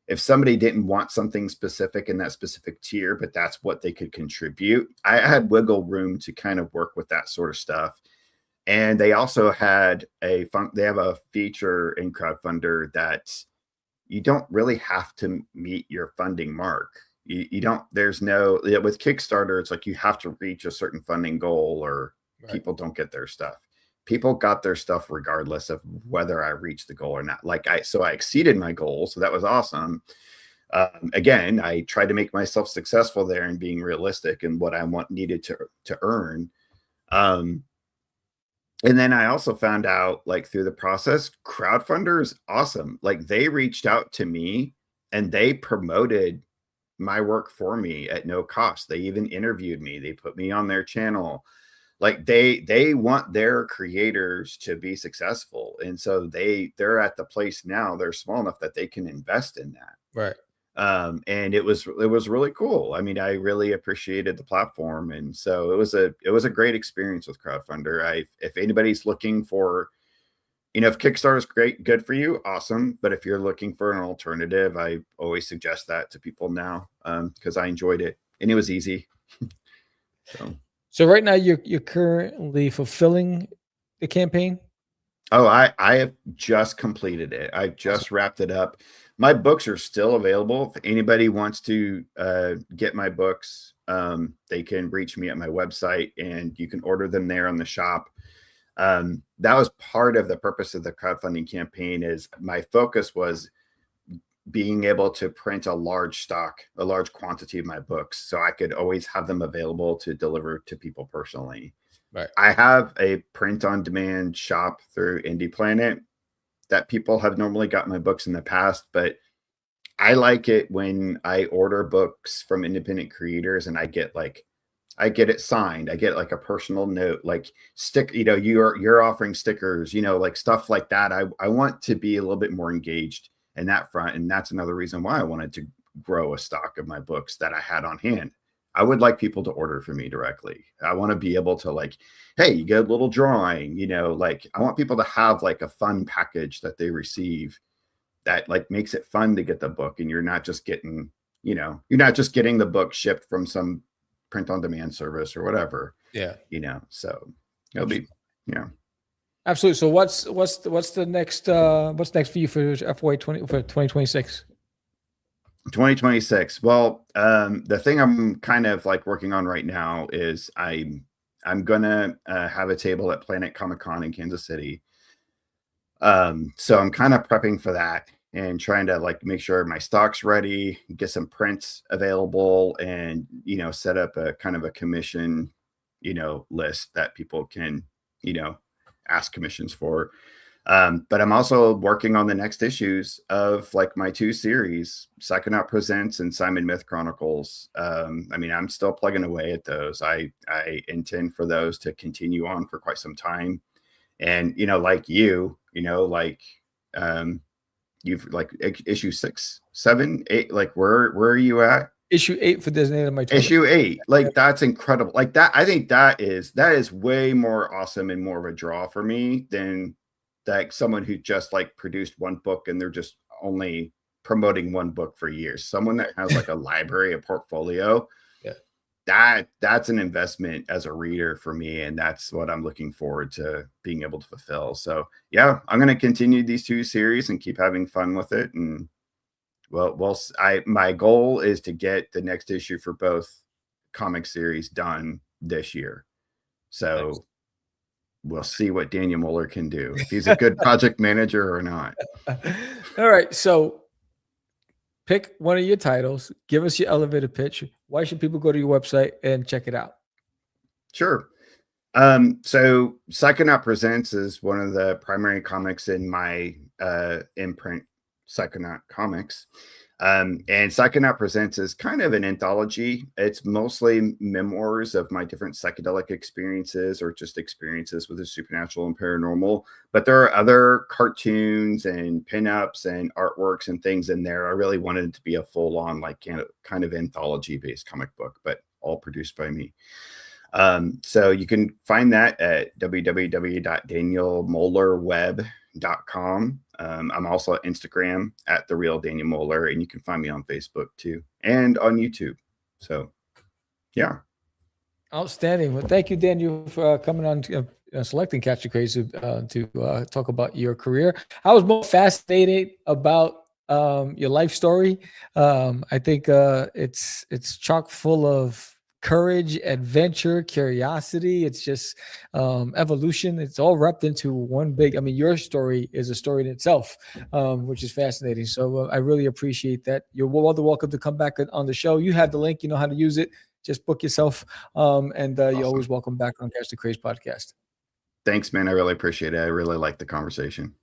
if somebody didn't want something specific in that specific tier, but that's what they could contribute, I had wiggle room to kind of work with that sort of stuff. And they also had they have a feature in Crowdfundr that you don't really have to meet your funding mark. You don't, there's no, with Kickstarter, it's like you have to reach a certain funding goal or Right. people don't get their stuff. People got their stuff regardless of whether I reached the goal or not. So I exceeded my goal. So that was awesome. Again, I tried to make myself successful there and being realistic and what I needed to earn. Um, and then I also found out, like, through the process, Crowdfundr is awesome. Like, they reached out to me and they promoted my work for me at no cost. They even interviewed me. They put me on their channel. Like, they want their creators to be successful. And so they're at the place now, they're small enough that they can invest in that. Right. And it was really cool. I mean, I really appreciated the platform, and so it was a great experience with Crowdfundr. If anybody's looking for, if Kickstarter is good for you, awesome. But if you're looking for an alternative, I always suggest that to people now, because I enjoyed it and it was easy. So right now you're currently fulfilling the campaign. Oh, I have just completed it. I just wrapped it up. My books are still available. If anybody wants to get my books, they can reach me at my website, and you can order them there on the shop. That was part of the purpose of the crowdfunding campaign. Is my focus was being able to print a large quantity of my books, so I could always have them available to deliver to people personally. Right. I have a print on demand shop through Indie Planet that people have normally got my books in the past, but I like it when I order books from independent creators and I get it signed. I get like a personal note, like you're offering stickers, like stuff like that. I want to be a little bit more engaged in that front. And that's another reason why I wanted to grow a stock of my books that I had on hand. I would like people to order for me directly. I want to be able to, like, hey, you get a little drawing, like I want people to have like a fun package that they receive that like makes it fun to get the book. And you're not just getting the book shipped from some print on demand service or whatever. Yeah. So it'll be, Absolutely. So what's the next what's next for you for FY 2026? 2026. Well, the thing I'm kind of like working on right now is I'm gonna have a table at Planet Comic Con in Kansas City. So I'm kind of prepping for that and trying to like make sure my stock's ready, get some prints available, and set up a kind of a commission, list that people can, ask commissions for. But I'm also working on the next issues of like my two series, Psychonaut Presents and Simon Myth Chronicles. I mean, I'm still plugging away at those. I intend for those to continue on for quite some time. And like like you've like issue 6, 7, 8. Like where are you at? Issue 8 for Designated My Toilet. Issue 8, like that's incredible. Like that, I think that is way more awesome and more of a draw for me than like someone who just like produced one book and they're just only promoting one book for years. Someone that has like a library, a portfolio, that's an investment as a reader for me, and that's what I'm looking forward to being able to fulfill. So yeah, I'm going to continue these two series and keep having fun with it. And my goal is to get the next issue for both comic series done this year. So nice. We'll see what Daniel Moeller can do, if he's a good project manager or not. All right. So pick one of your titles, give us your elevator pitch. Why should people go to your website and check it out? Sure. So Psychonaut Presents is one of the primary comics in my imprint, Psychonaut Comics. And Psychonaut Presents is kind of an anthology. It's mostly memoirs of my different psychedelic experiences or just experiences with the supernatural and paranormal. But there are other cartoons and pinups and artworks and things in there. I really wanted it to be a full-on, like kind of anthology-based comic book, but all produced by me. So you can find that at www.danielmoellerweb.com. I'm also at Instagram at The Real Daniel Moeller, and you can find me on Facebook too and on YouTube. So, yeah. Outstanding. Well, thank you, Daniel, for coming on to selecting Catch the Craze to talk about your career. I was more fascinated about your life story. I think it's chock full of courage, adventure, curiosity. It's just evolution. It's all wrapped into one big, I mean, your story is a story in itself, which is fascinating. So I really appreciate that. You're welcome to come back on the show. You have the link, you know how to use it. Just book yourself. And awesome. You're always welcome back on Catch the Craze podcast. Thanks, man. I really appreciate it. I really like the conversation.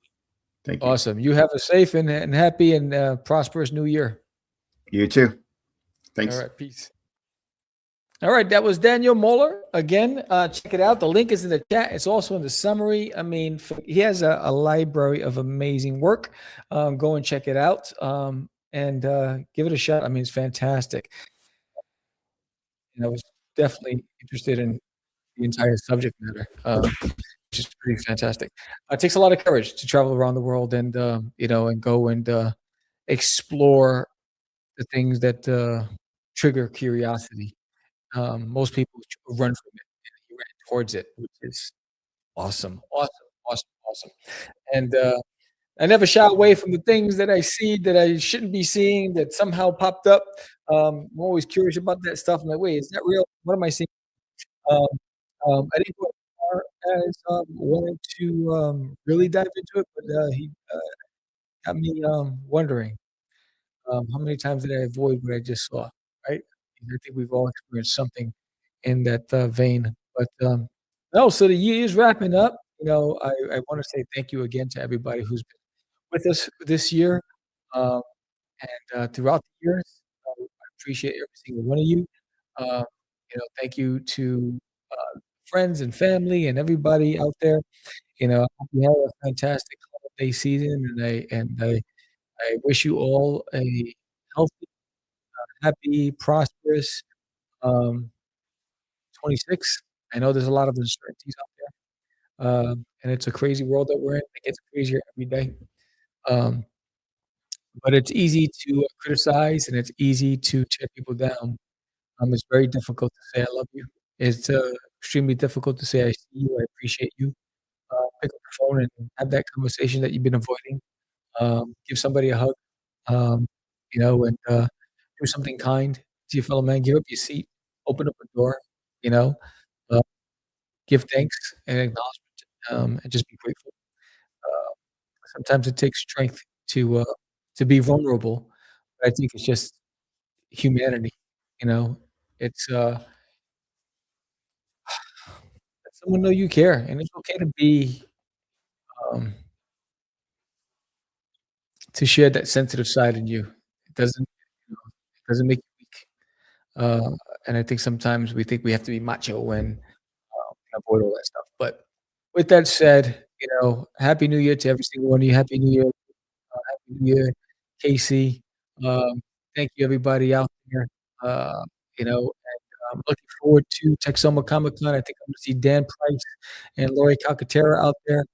Thank you. Awesome. You have a safe and happy and prosperous new year. You too. Thanks. All right. Peace. All right, that was Daniel Moeller. Again, check it out. The link is in the chat. It's also in the summary. I mean, he has a library of amazing work. Go and check it out and give it a shot. I mean, it's fantastic. And I was definitely interested in the entire subject matter, which is pretty fantastic. It takes a lot of courage to travel around the world and, and go and explore the things that trigger curiosity. Most people run from it and he ran towards it, which is awesome. And I never shy away from the things that I see that I shouldn't be seeing that somehow popped up. I'm always curious about that stuff. I'm like, wait, is that real? What am I seeing? I didn't go as far as wanting to really dive into it, but he got me wondering how many times did I avoid what I just saw, right? I think we've all experienced something in that vein. But no, so the year is wrapping up. I want to say thank you again to everybody who's been with us this year and throughout the years. I appreciate every single one of you. Thank you to friends and family and everybody out there. I hope you have a fantastic holiday season, and I wish you all a healthy, happy, prosperous 26. I know there's a lot of uncertainties out there, and it's a crazy world that we're in. It gets crazier every day. But it's easy to criticize, and it's easy to tear people down. It's very difficult to say I love you. It's extremely difficult to say I see you, I appreciate you. Pick up the phone and have that conversation that you've been avoiding. Give somebody a hug. and do something kind to your fellow man. Give up your seat, open up a door, you know, uh, give thanks and acknowledgement, and just be grateful. Uh, Sometimes it takes strength to be vulnerable. But I think it's just humanity, you know. It's let someone know you care, and it's okay to be um, to share that sensitive side in you. It doesn't make you weak. And I think sometimes we think we have to be macho and avoid all that stuff. But with that said, Happy New Year to every single one of you. Happy New Year, Happy New Year, Casey. Thank you, everybody out there. And I'm looking forward to Texoma Comic Con. I think I'm going to see Dan Price and Lori Calcaterra out there.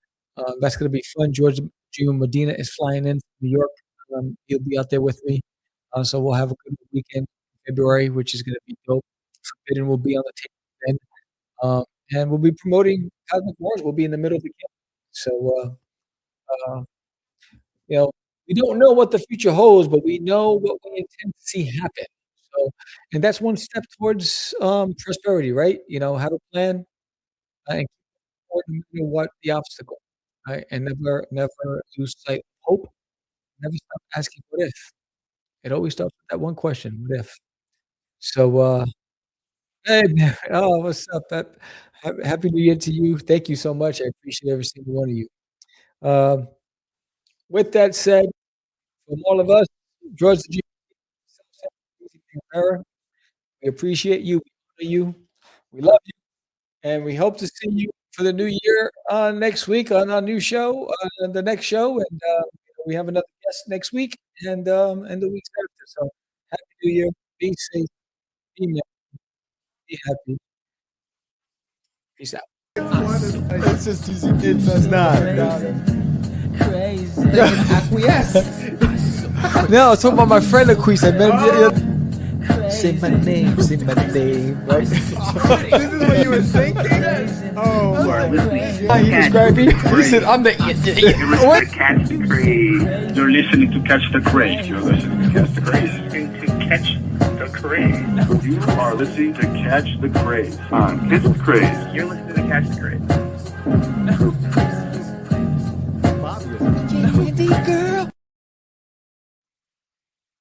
That's going to be fun. George June Medina is flying in from New York. He'll be out there with me. So we'll have a good weekend in February, which is going to be dope. Forbidden will be on the table then. And we'll be promoting Cosmic Wars. We'll be in the middle of the campaign. So, uh, we don't know what the future holds, but we know what we intend to see happen. So, and that's one step towards prosperity, right? Have a plan and keep forward no matter what the obstacle, right? And never lose sight of hope. Never stop asking what if. It always starts with that one question, what if? So, hey, man. Oh, what's up? Happy New Year to you. Thank you so much. I appreciate every single one of you. Um, with that said, from all of us, George the G, we appreciate you. We honor you. We love you. And we hope to see you for the new year next week on our new show, the next show. And we have another guest next week and the weeks after. So happy New Year. Be safe. Be merry. Be happy. Peace out. It's just it's not. Crazy. Acquiesce. No, I was talking about my friend Acquiesce. I met him. Say my name, right? This is what you were thinking? Oh, Lord. He described me. He said, I'm the What? Catch the Craze. You're listening to Catch the Craze. You're listening to Catch the Craze. To Catch the Craze. You are listening to Catch the Craze on Catch the Craze. You're listening to Catch the Craze. Candy girl.